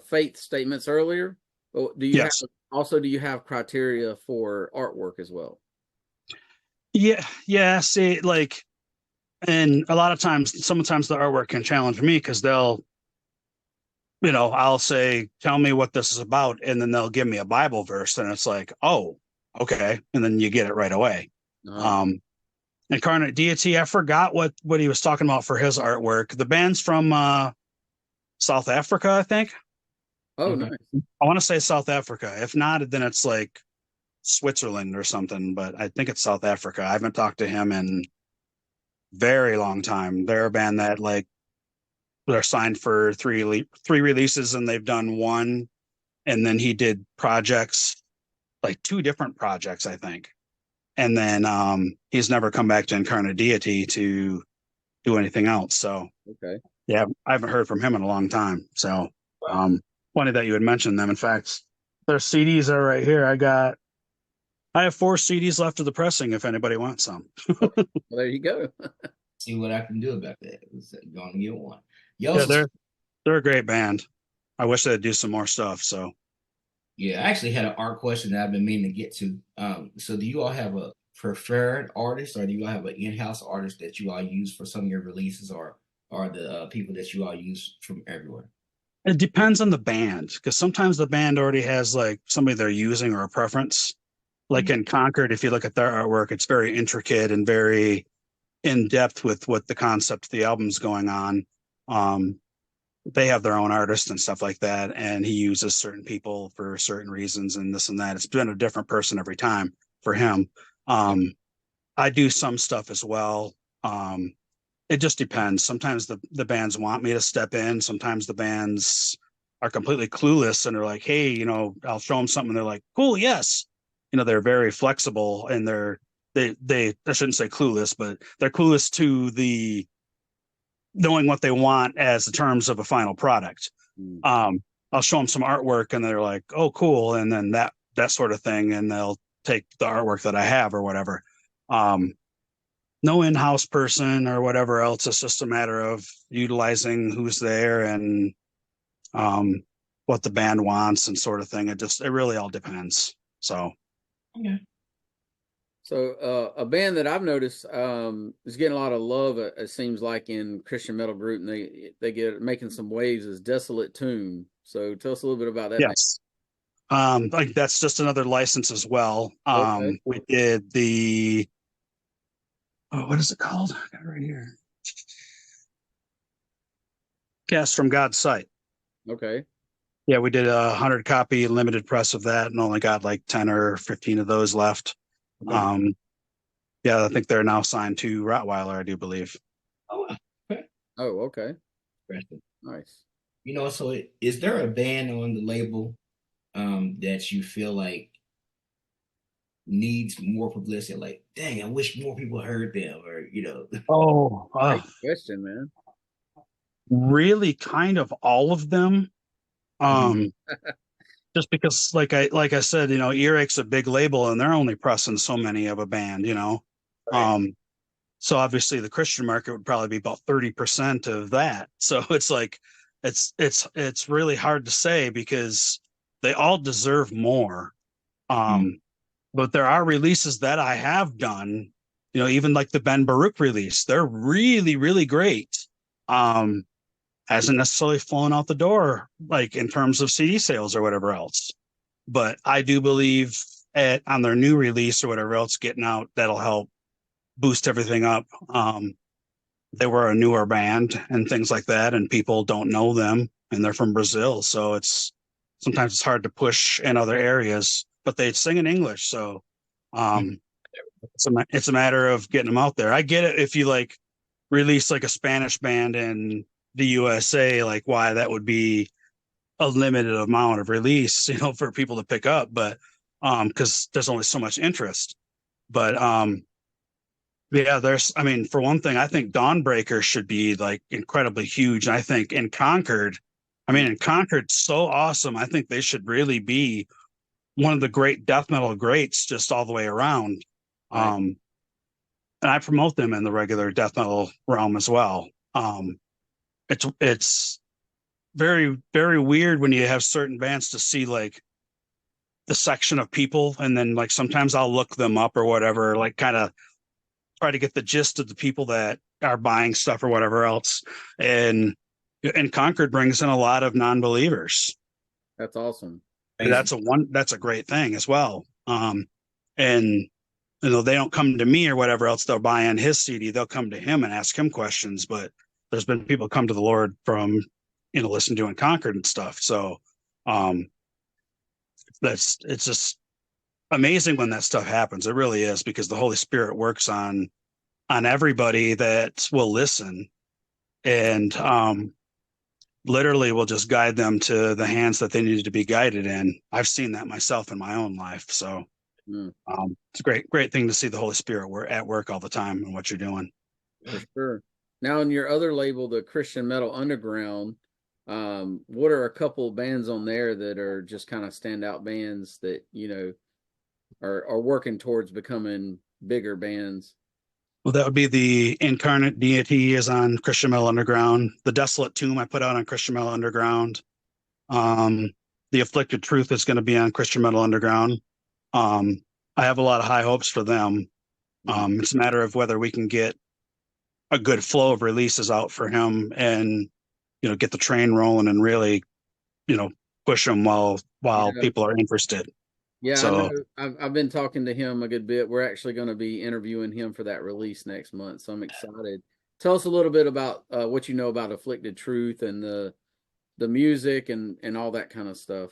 faith statements earlier. But do you have criteria for artwork as well? Yeah. See, like, and a lot of times, sometimes the artwork can challenge me because they'll, I'll say, tell me what this is about, and then they'll give me a Bible verse, and it's like, oh, okay, and then you get it right away. Incarnate Deity, I forgot what he was talking about for his artwork. The band's from South Africa, I think. Oh, nice. I want to say South Africa. If not, then it's like Switzerland or something, but I think it's South Africa. I haven't talked to him in very long time. They're a band that they're signed for three releases and they've done one, and then he did projects, like 2 different projects, I think. And then he's never come back to Incarnate Deity to do anything else. So okay. Yeah, I haven't heard from him in a long time. So funny that you had mentioned them. In fact, their CDs are right here. I have 4 CDs left of the pressing if anybody wants some. Well, there you go. See what I can do about that. Going to get one. They're a great band. I wish they'd do some more stuff. So yeah, I actually had an art question that I've been meaning to get to. So do you all have a preferred artist, or do you all have an in-house artist that you all use for some of your releases, or the people that you all use from everywhere? It depends on the band, because sometimes the band already has like somebody they're using or a preference. Like in Concord, if you look at their artwork, it's very intricate and very in depth with what the concept of the album's going on. Um, they have their own artists and stuff like that, and he uses certain people for certain reasons and this and that. It's been a different person every time for him. I do some stuff as well. It just depends. Sometimes the bands want me to step in. Sometimes the bands are completely clueless and they're like, hey, I'll show them something. And they're like, cool, yes. They're very flexible and they I shouldn't say clueless, but they're clueless to the knowing what they want as the terms of a final product. I'll show them some artwork and they're like, oh, cool. And then that sort of thing. And they'll take the artwork that I have or whatever. No in-house person or whatever else. It's just a matter of utilizing who's there and what the band wants and sort of thing. It really all depends. So, yeah. So a band that I've noticed is getting a lot of love. It seems like in Christian metal group, and they get making some waves is Desolate Tomb. So tell us a little bit about that. Yes. Like that's just another license as well. Okay. We did the what is it called? I got it right here. Cast from God's Sight. Okay. Yeah, we did 100-copy limited press of that and only got like 10 or 15 of those left. Okay. Yeah, I think they're now signed to Rottweiler, I do believe. Oh, okay. Oh, okay. Nice. So is there a band on the label that you feel like needs more publicity? Like, dang, I wish more people heard them, or Oh, great question, man. really kind of all of them. Just because like I said, Earache's a big label and they're only pressing so many of a band, Right. So obviously the Christian market would probably be about 30% of that. So it's like it's really hard to say because they all deserve more. But there are releases that I have done, even like the Ben Baruch release. They're really, really great. Hasn't necessarily flown out the door, like in terms of CD sales or whatever else. But I do believe on their new release or whatever else getting out, that'll help boost everything up. They were a newer band and things like that, and people don't know them, and they're from Brazil, so sometimes it's hard to push in other areas. But they sing in English, so it's a matter of getting them out there. I get it if you like release like a Spanish band in the USA, like why that would be a limited amount of release, for people to pick up, but because there's only so much interest. But yeah, for one thing, I think Dawnbreaker should be like incredibly huge. I think in Concord's so awesome. I think they should really be one of the great death metal greats just all the way around. Right. And I promote them in the regular death metal realm as well. It's very, very weird when you have certain bands to see like the section of people, and then like sometimes I'll look them up or whatever, like kind of try to get the gist of the people that are buying stuff or whatever else. And Concord brings in a lot of non-believers. That's awesome. That's a great thing as well. And they don't come to me or whatever else. They'll buy on his CD. They'll come to him and ask him questions. But there's been people come to the Lord from, listen to in Concord and stuff. So it's just amazing when that stuff happens. It really is, because the Holy Spirit works on everybody that will listen, and literally will just guide them to the hands that they need to be guided in. I've seen that myself in my own life. So it's a great thing to see the Holy Spirit at work all the time in what you're doing. For sure. Now, in your other label, the Christian Metal Underground, what are a couple bands on there that are just kind of standout bands that are working towards becoming bigger bands? Well, that would be the Incarnate Deity is on Christian Metal Underground. The Desolate Tomb I put out on Christian Metal Underground. The Afflicted Truth is going to be on Christian Metal Underground. I have a lot of high hopes for them. It's a matter of whether we can get a good flow of releases out for him and get the train rolling and really push them while Yeah. people are interested. Yeah, I know. So I've been talking to him a good bit. We're actually going to be interviewing him for that release next month, so I'm excited. Tell us a little bit about what you know about Afflicted Truth and the music and all that kind of stuff.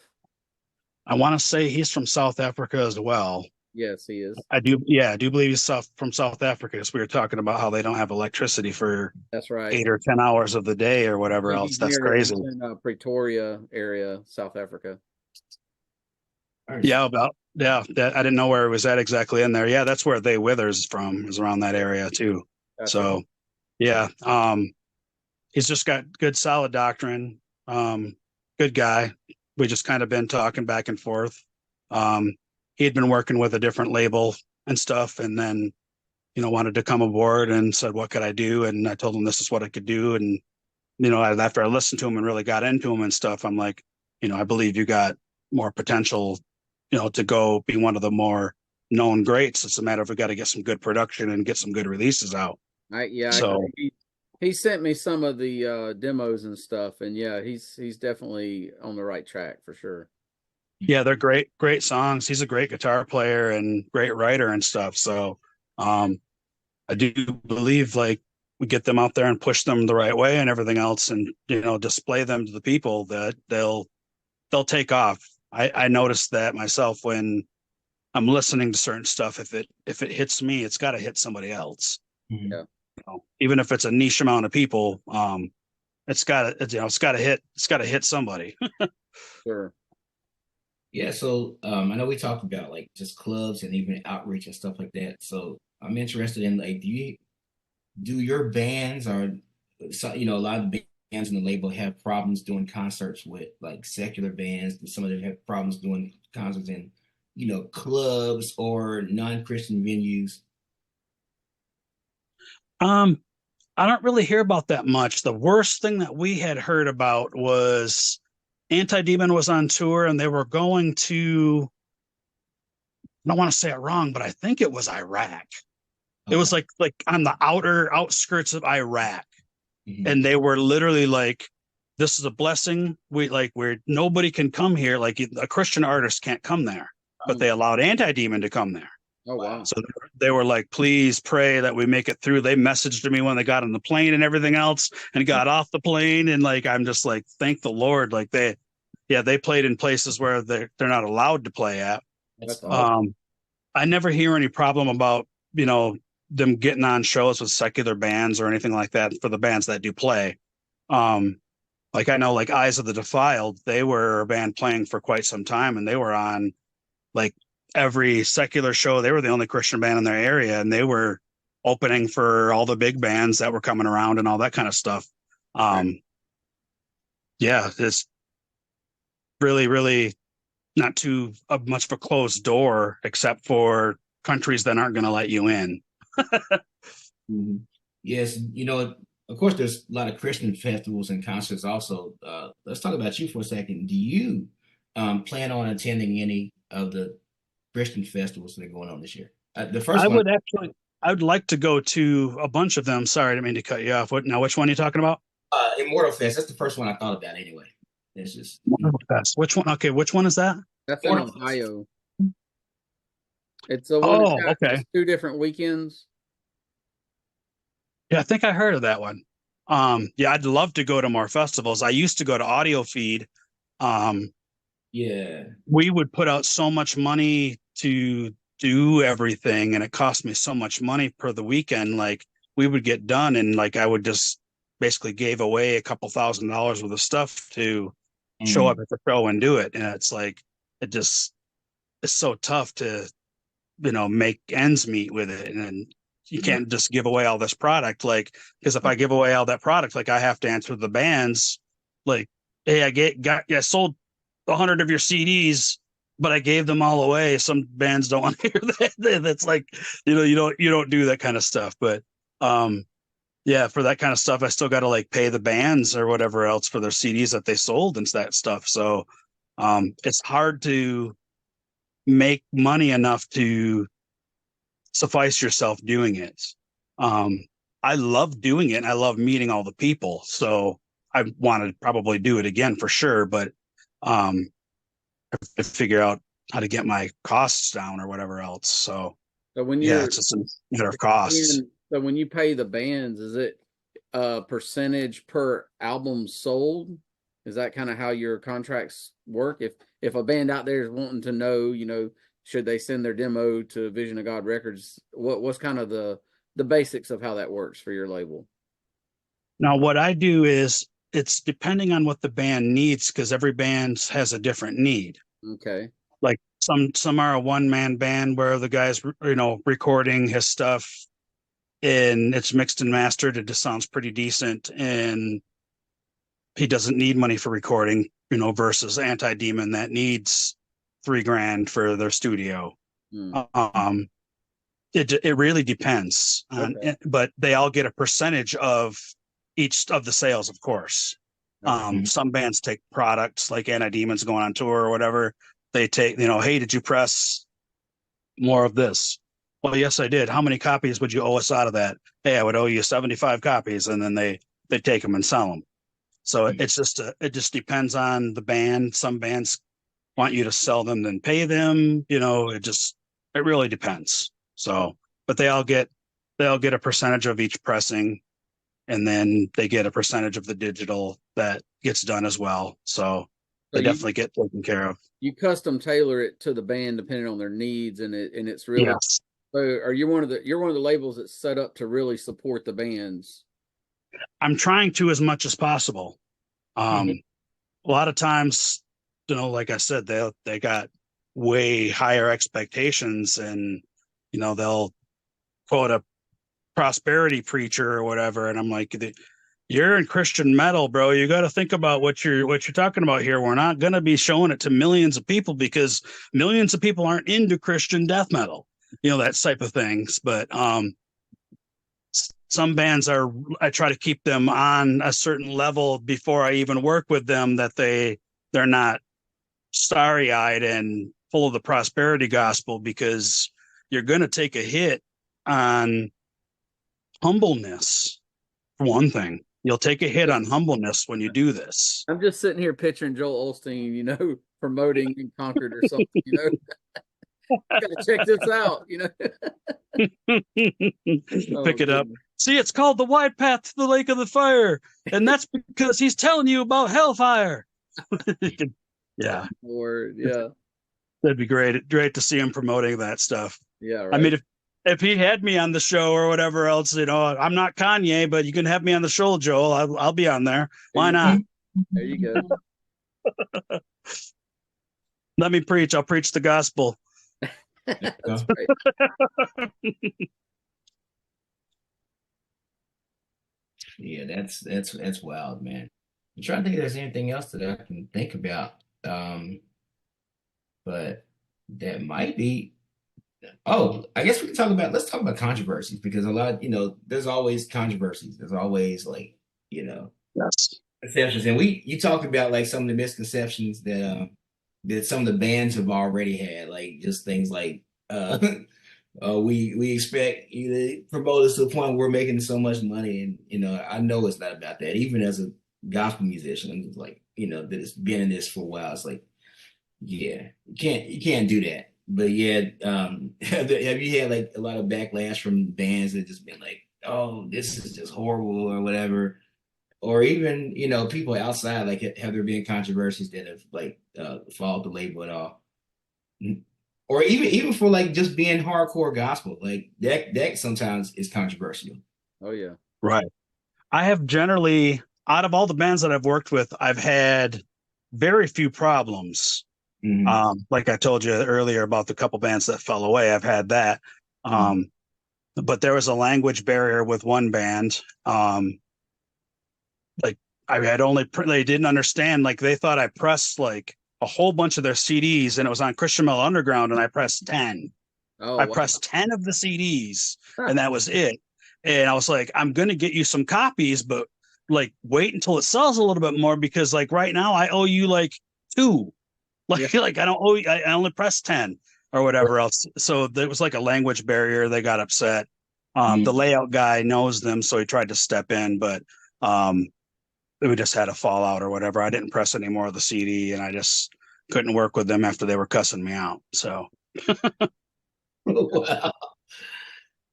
I want to say he's from South Africa as well. Yes, he is. I do, yeah, I do believe he's from South Africa. Because we were talking about how they don't have electricity for That's right. 8 or 10 hours of the day or I whatever think else. he's That's near crazy. he's in Pretoria area, South Africa. Yeah, that I didn't know where it was at exactly in there. Yeah, that's where They Withers from, is around that area too. Gotcha. So yeah, he's just got good solid doctrine. Good guy. We just kind of been talking back and forth. He had been working with a different label and stuff, and then wanted to come aboard and said, what could I do? And I told him this is what I could do. And after I listened to him and really got into him and stuff, I'm like, I believe you got more potential, to go be one of the more known greats. It's a matter of we got to get some good production and get some good releases out. I So he sent me some of the demos and stuff, and yeah, he's definitely on the right track for sure. yeah, they're great songs. He's a great guitar player and great writer and stuff. So I do believe like we get them out there and push them the right way and everything else, and display them to the people, that they'll take off. I noticed that myself when I'm listening to certain stuff. If it hits me, it's got to hit somebody else. Mhm. Yeah. Even if it's a niche amount of people, it's got to hit somebody. Sure. Yeah, so I know we talked about like just clubs and even outreach and stuff like that. So I'm interested in like, do your bands or a lot of bands in the label have problems doing concerts with like secular bands? Do some of them have problems doing concerts in clubs or non-Christian venues? I don't really hear about that much. The worst thing that we had heard about was Anti-Demon was on tour and they were going to, I don't want to say it wrong, but I think it was Iraq. It was like on the outer outskirts of Iraq. Mhm. And they were literally like, this is a blessing. Where nobody can come here. Like a Christian artist can't come there, but they allowed Anti-Demon to come there. Oh wow. So they were like, please pray that we make it through. They messaged me when they got on the plane and everything else and got off the plane. And like, I'm just like, thank the Lord. Like they played in places where they're not allowed to play at. That's awesome. I never hear any problem about, them getting on shows with secular bands or anything like that for the bands that do play. Like I know like Eyes of the Defiled, they were a band playing for quite some time and they were on like every secular show. They were the only Christian band in their area and they were opening for all the big bands that were coming around and all that kind of stuff. Yeah, it's really, really not too much of a closed door, except for countries that aren't going to let you in. Mhm. Yes, of course, there's a lot of Christian festivals and concerts also. Let's talk about you for a second. Do you plan on attending any of the Christian festivals that are going on this year? The first one, I would like to go to a bunch of them. Sorry, I didn't mean to cut you off. Which one are you talking about? Immortal Fest. That's the first one I thought about anyway. It's just Which one? Okay, which one is that? That's in Immortal Fest. Ohio. It's the one Oh, that's got okay. 2 different weekends. Yeah, I think I heard of that one. Yeah, I'd love to go to more festivals. I used to go to Audio Feed. Yeah. We would put out so much money to do everything, and it cost me so much money per the weekend. Like we would get done, and like I would just basically gave away a couple $1,000s worth of stuff to show up at the show and do it. And it's like it's so tough to make ends meet with it, and you can't just give away all this product. Like, because if I give away all that product, like I have to answer the bands, like, hey, I sold 100 of your CDs, but I gave them all away. Some bands don't want to hear that. That's like, you don't do that kind of stuff. But yeah, for that kind of stuff, I still got to like pay the bands or whatever else for their CDs that they sold and that stuff. So it's hard to make money enough to suffice yourself doing it. I love doing it and I love meeting all the people. So I want to probably do it again for sure. But to figure out how to get my costs down or whatever else. So when yeah, it's just a matter of costs. So when you pay the bands, is it a percentage per album sold? Is that kind of how your contracts work? If a band out there is wanting to know, should they send their demo to Vision of God Records? What's kind of the basics of how that works for your label? Now, what I do is it's depending on what the band needs, because every band has a different need. Okay. Like some are a one-man band where the guy's recording his stuff and it's mixed and mastered. It just sounds pretty decent, and he doesn't need money for recording, versus Anti-Demon that needs $3,000 for their studio. It really depends on it, but they all get a percentage of each of the sales, of course. Some bands take products, like Anti-Demon's going on tour or whatever. They take, hey, did you press more of this? Well, yes, I did. How many copies would you owe us out of that? Hey, I would owe you 75 copies, and then they take them and sell them. So it just depends on the band. Some bands want you to sell them, then pay them. It really depends. So, but they all get a percentage of each pressing, and then they get a percentage of the digital that gets done as well. So they definitely get taken care of. You custom tailor it to the band depending on their needs, and it's really. Yes. So you're one of the labels that's set up to really support the bands. I'm trying to as much as possible. A lot of times, like I said, they got way higher expectations, and they'll quote a prosperity preacher or whatever, and I'm like, you're in Christian metal, bro. You got to think about what you're talking about here. We're not going to be showing it to millions of people because millions of people aren't into Christian death metal, that type of things. But some bands I try to keep them on a certain level before I even work with them, that they're not starry-eyed and full of the prosperity gospel, because you're going to take a hit on humbleness. For one thing, you'll take a hit on humbleness when you do this. I'm just sitting here picturing Joel Osteen, promoting Conquered or something, Gotta check this out, Pick it up. See, it's called The Wide Path to the Lake of the Fire, and that's because he's telling you about hellfire. Yeah. Lord, yeah. That'd be great. Great to see him promoting that stuff. Yeah, right. I mean, if he had me on the show or whatever else, I'm not Kanye, but you can have me on the show, Joel. I'll be on there. Why not? There you go. Let me preach. I'll preach the gospel. That's right. Yeah, that's wild, man. I'm trying to think if there's anything else that I can think about. But that might be. Oh, I guess let's talk about controversies, because a lot, there's always controversies. There's always Yes, exceptions. And you talked about like some of the misconceptions that some of the bands have already had, like just things like we expect you to promote us to the point where we're making so much money, and I know it's not about that. Even as a gospel musician, I'm just like, that has been in this for a while. It's like, yeah, you can't do that. But yeah, have you had like a lot of backlash from bands that just been like, oh, this is just horrible or whatever? Or even, people outside, like, have there been controversies that have like followed the label at all? Or even for like just being hardcore gospel, like that sometimes is controversial. Oh yeah. Right. I have generally, out of all the bands that I've worked with, I've had very few problems. Like I told you earlier about the couple bands that fell away, I've had that. But there was a language barrier with one band. Like I had they didn't understand. Like they thought I pressed like a whole bunch of their CDs, and it was on Christian Metal Underground, and I pressed 10. Oh, I pressed 10 of the CDs, and that was it. And I was like, I'm going to get you some copies, but like wait until it sells a little bit more, because like right now I owe you like 2. Like I don't owe you, I only pressed 10 or whatever else. So there was like a language barrier. They got upset. The layout guy knows them, so he tried to step in, but we just had a fallout or whatever. I didn't press any more of the CD, and I just couldn't work with them after they were cussing me out. So Wow.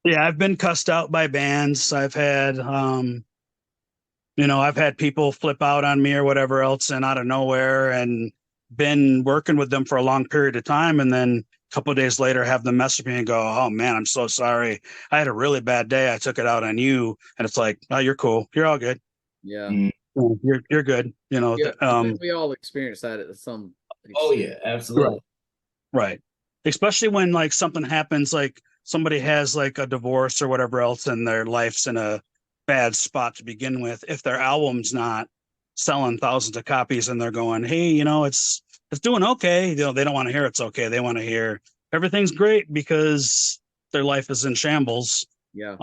yeah, I've been cussed out by bands. I've had I've had people flip out on me or whatever else, and out of nowhere, and been working with them for a long period of time, and then a couple of days later have them message me and go, "Oh man, I'm so sorry. I had a really bad day. I took it out on you." And it's like, "Oh, you're cool. You're all good. Yeah. You're good." Yeah. I think we all experience that at some Oh extent. yeah, absolutely. Right. Especially when like something happens, like somebody has like a divorce or whatever else, and their life's in a bad spot to begin with. If their album's not selling thousands of copies and they're going, "Hey, it's doing okay," they don't want to hear it's okay. They want to hear everything's great because their life is in shambles. Yeah.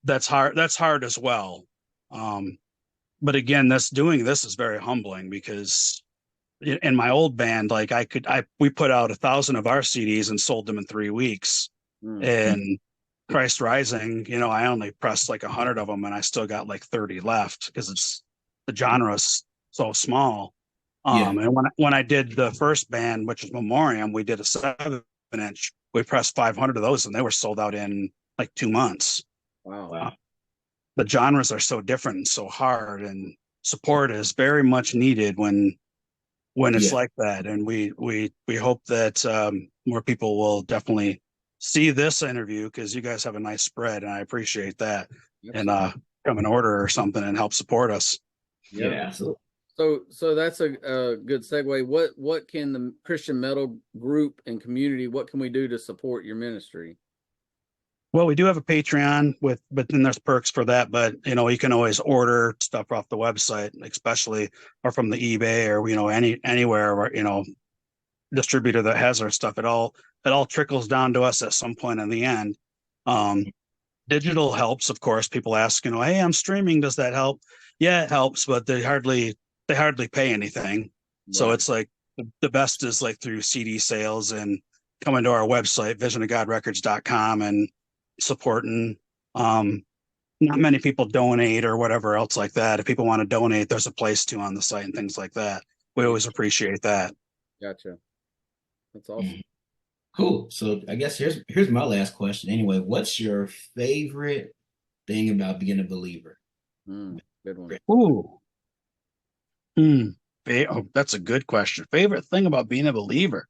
That's hard. That's hard as well. But again, doing this is very humbling because in my old band, like we put out 1,000 of our CDs and sold them in 3 weeks. Mm. And Christ Rising, I only pressed like 100 of them, and I still got like 30 left because it's the genre's so small. Yeah. And when I did the first band, which was Memoriam, we did a 7-inch. We pressed 500 of those, and they were sold out in like 2 months. Wow. The genres are so different and so hard, and support is very much needed when it's like that. And we hope that more people will definitely see this interview, because you guys have a nice spread, and I appreciate that. Absolutely. And come and order or something and help support us. Yeah, absolutely. So that's a good segue. What can the Christian metal group and community, what can we do to support your ministry? Well, we do have a Patreon but then there's perks for that. But you can always order stuff off the website, especially, or from the eBay, or anywhere where distributor that has our stuff. It all trickles down to us at some point in the end. Digital helps, of course. People ask, "Hey, I'm streaming. Does that help?" Yeah, it helps, but they hardly pay anything. Right. So it's like the best is like through CD sales and coming to our website, visionofgodrecords.com, and supporting. Not many people donate or whatever else like that. If people want to donate, there's a place to on the site and things like that. We always appreciate that. Gotcha. That's awesome. Cool. So I guess here's my last question. Anyway, what's your favorite thing about being a believer? Good one. Ooh. That's a good question. Favorite thing about being a believer?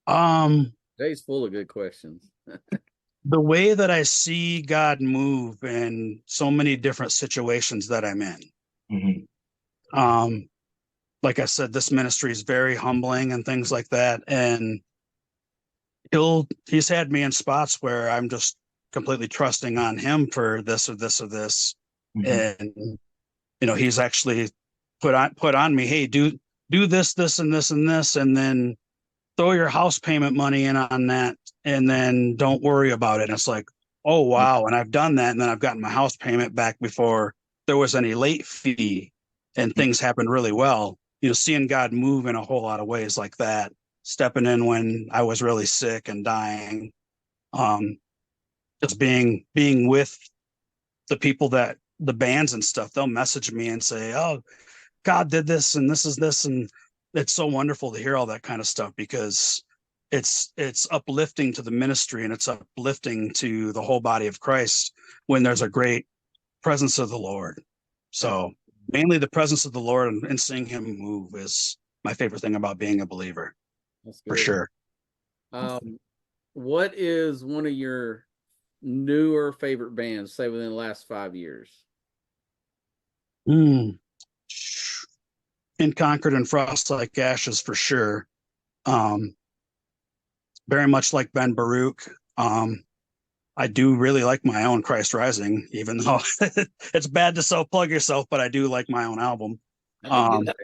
Jay's full of good questions. The way that I see God move in so many different situations that I'm in. Like I said, this ministry is very humbling and things like that. And he's had me in spots where I'm just completely trusting on him for this or this or this. And he's actually put on me, "Hey, do this, this, and this, and this, and then throw your house payment money in on that, and then don't worry about it." And it's like, oh wow. And I've done that, and then I've gotten my house payment back before there was any late fee, and things happened really well. Seeing God move in a whole lot of ways like that, stepping in when I was really sick and dying, just being with the people, that the bands and stuff, they'll message me and say, "Oh, God did this, and this is this," and it's so wonderful to hear all that kind of stuff, because it's uplifting to the ministry, and it's uplifting to the whole body of Christ when there's a great presence of the Lord. So mainly the presence of the Lord and seeing him move is my favorite thing about being a believer. That's good. For sure. What is one of your newer favorite bands, say within the last 5 years? Incarnate and Frostlike Ashes for sure. Very much like Ben Baruch. I do really like my own Christ Rising, even though it's bad to self-plug yourself, but I do like my own album. That's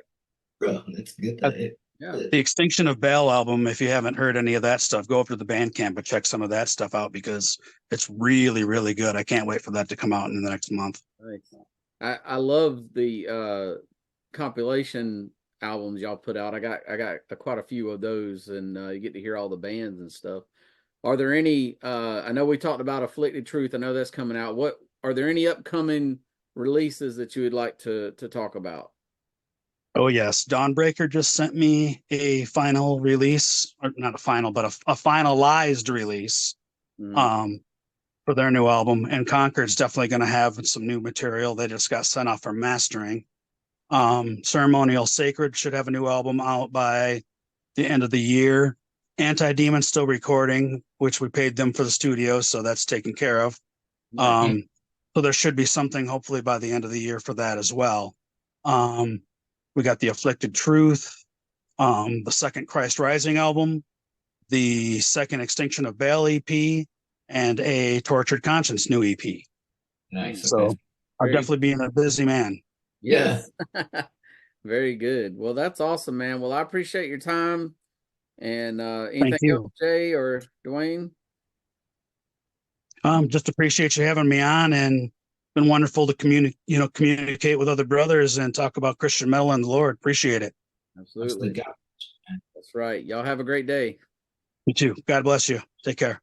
good. The Extinction of Baal album, if you haven't heard any of that stuff, go over to the Bandcamp and check some of that stuff out, because it's really, really good. I can't wait for that to come out in the next month. Nice. I love the compilation albums y'all put out. I got quite a few of those, and you get to hear all the bands and stuff. Are there any I know we talked about Afflicted Truth. I know that's coming out. What are there any upcoming releases that you would like to talk about? Oh yes, Dawnbreaker just sent me a final release, or not a final, but a finalized release Mhm. For their new album. And Concord's definitely going to have some new material. They just got sent off for mastering. Ceremonial Sacred should have a new album out by the end of the year. Anti-Demon still recording, which we paid them for the studio, so that's taken care of. Nice. So there should be something hopefully by the end of the year for that as well. We got the Afflicted Truth, the second Christ Rising album, the second Extinction of Baal EP, and a Tortured Conscience new EP. Nice. So Okay. I'll definitely be a busy man. Yes. Very good. Well, that's awesome, man. Well, I appreciate your time. And anything else, Jay or Duane? Just appreciate you having me on, and it's been wonderful to communicate with other brothers and talk about Christian metal and the Lord. Appreciate it. Absolutely. That's right. Y'all have a great day. You too. God bless you. Take care.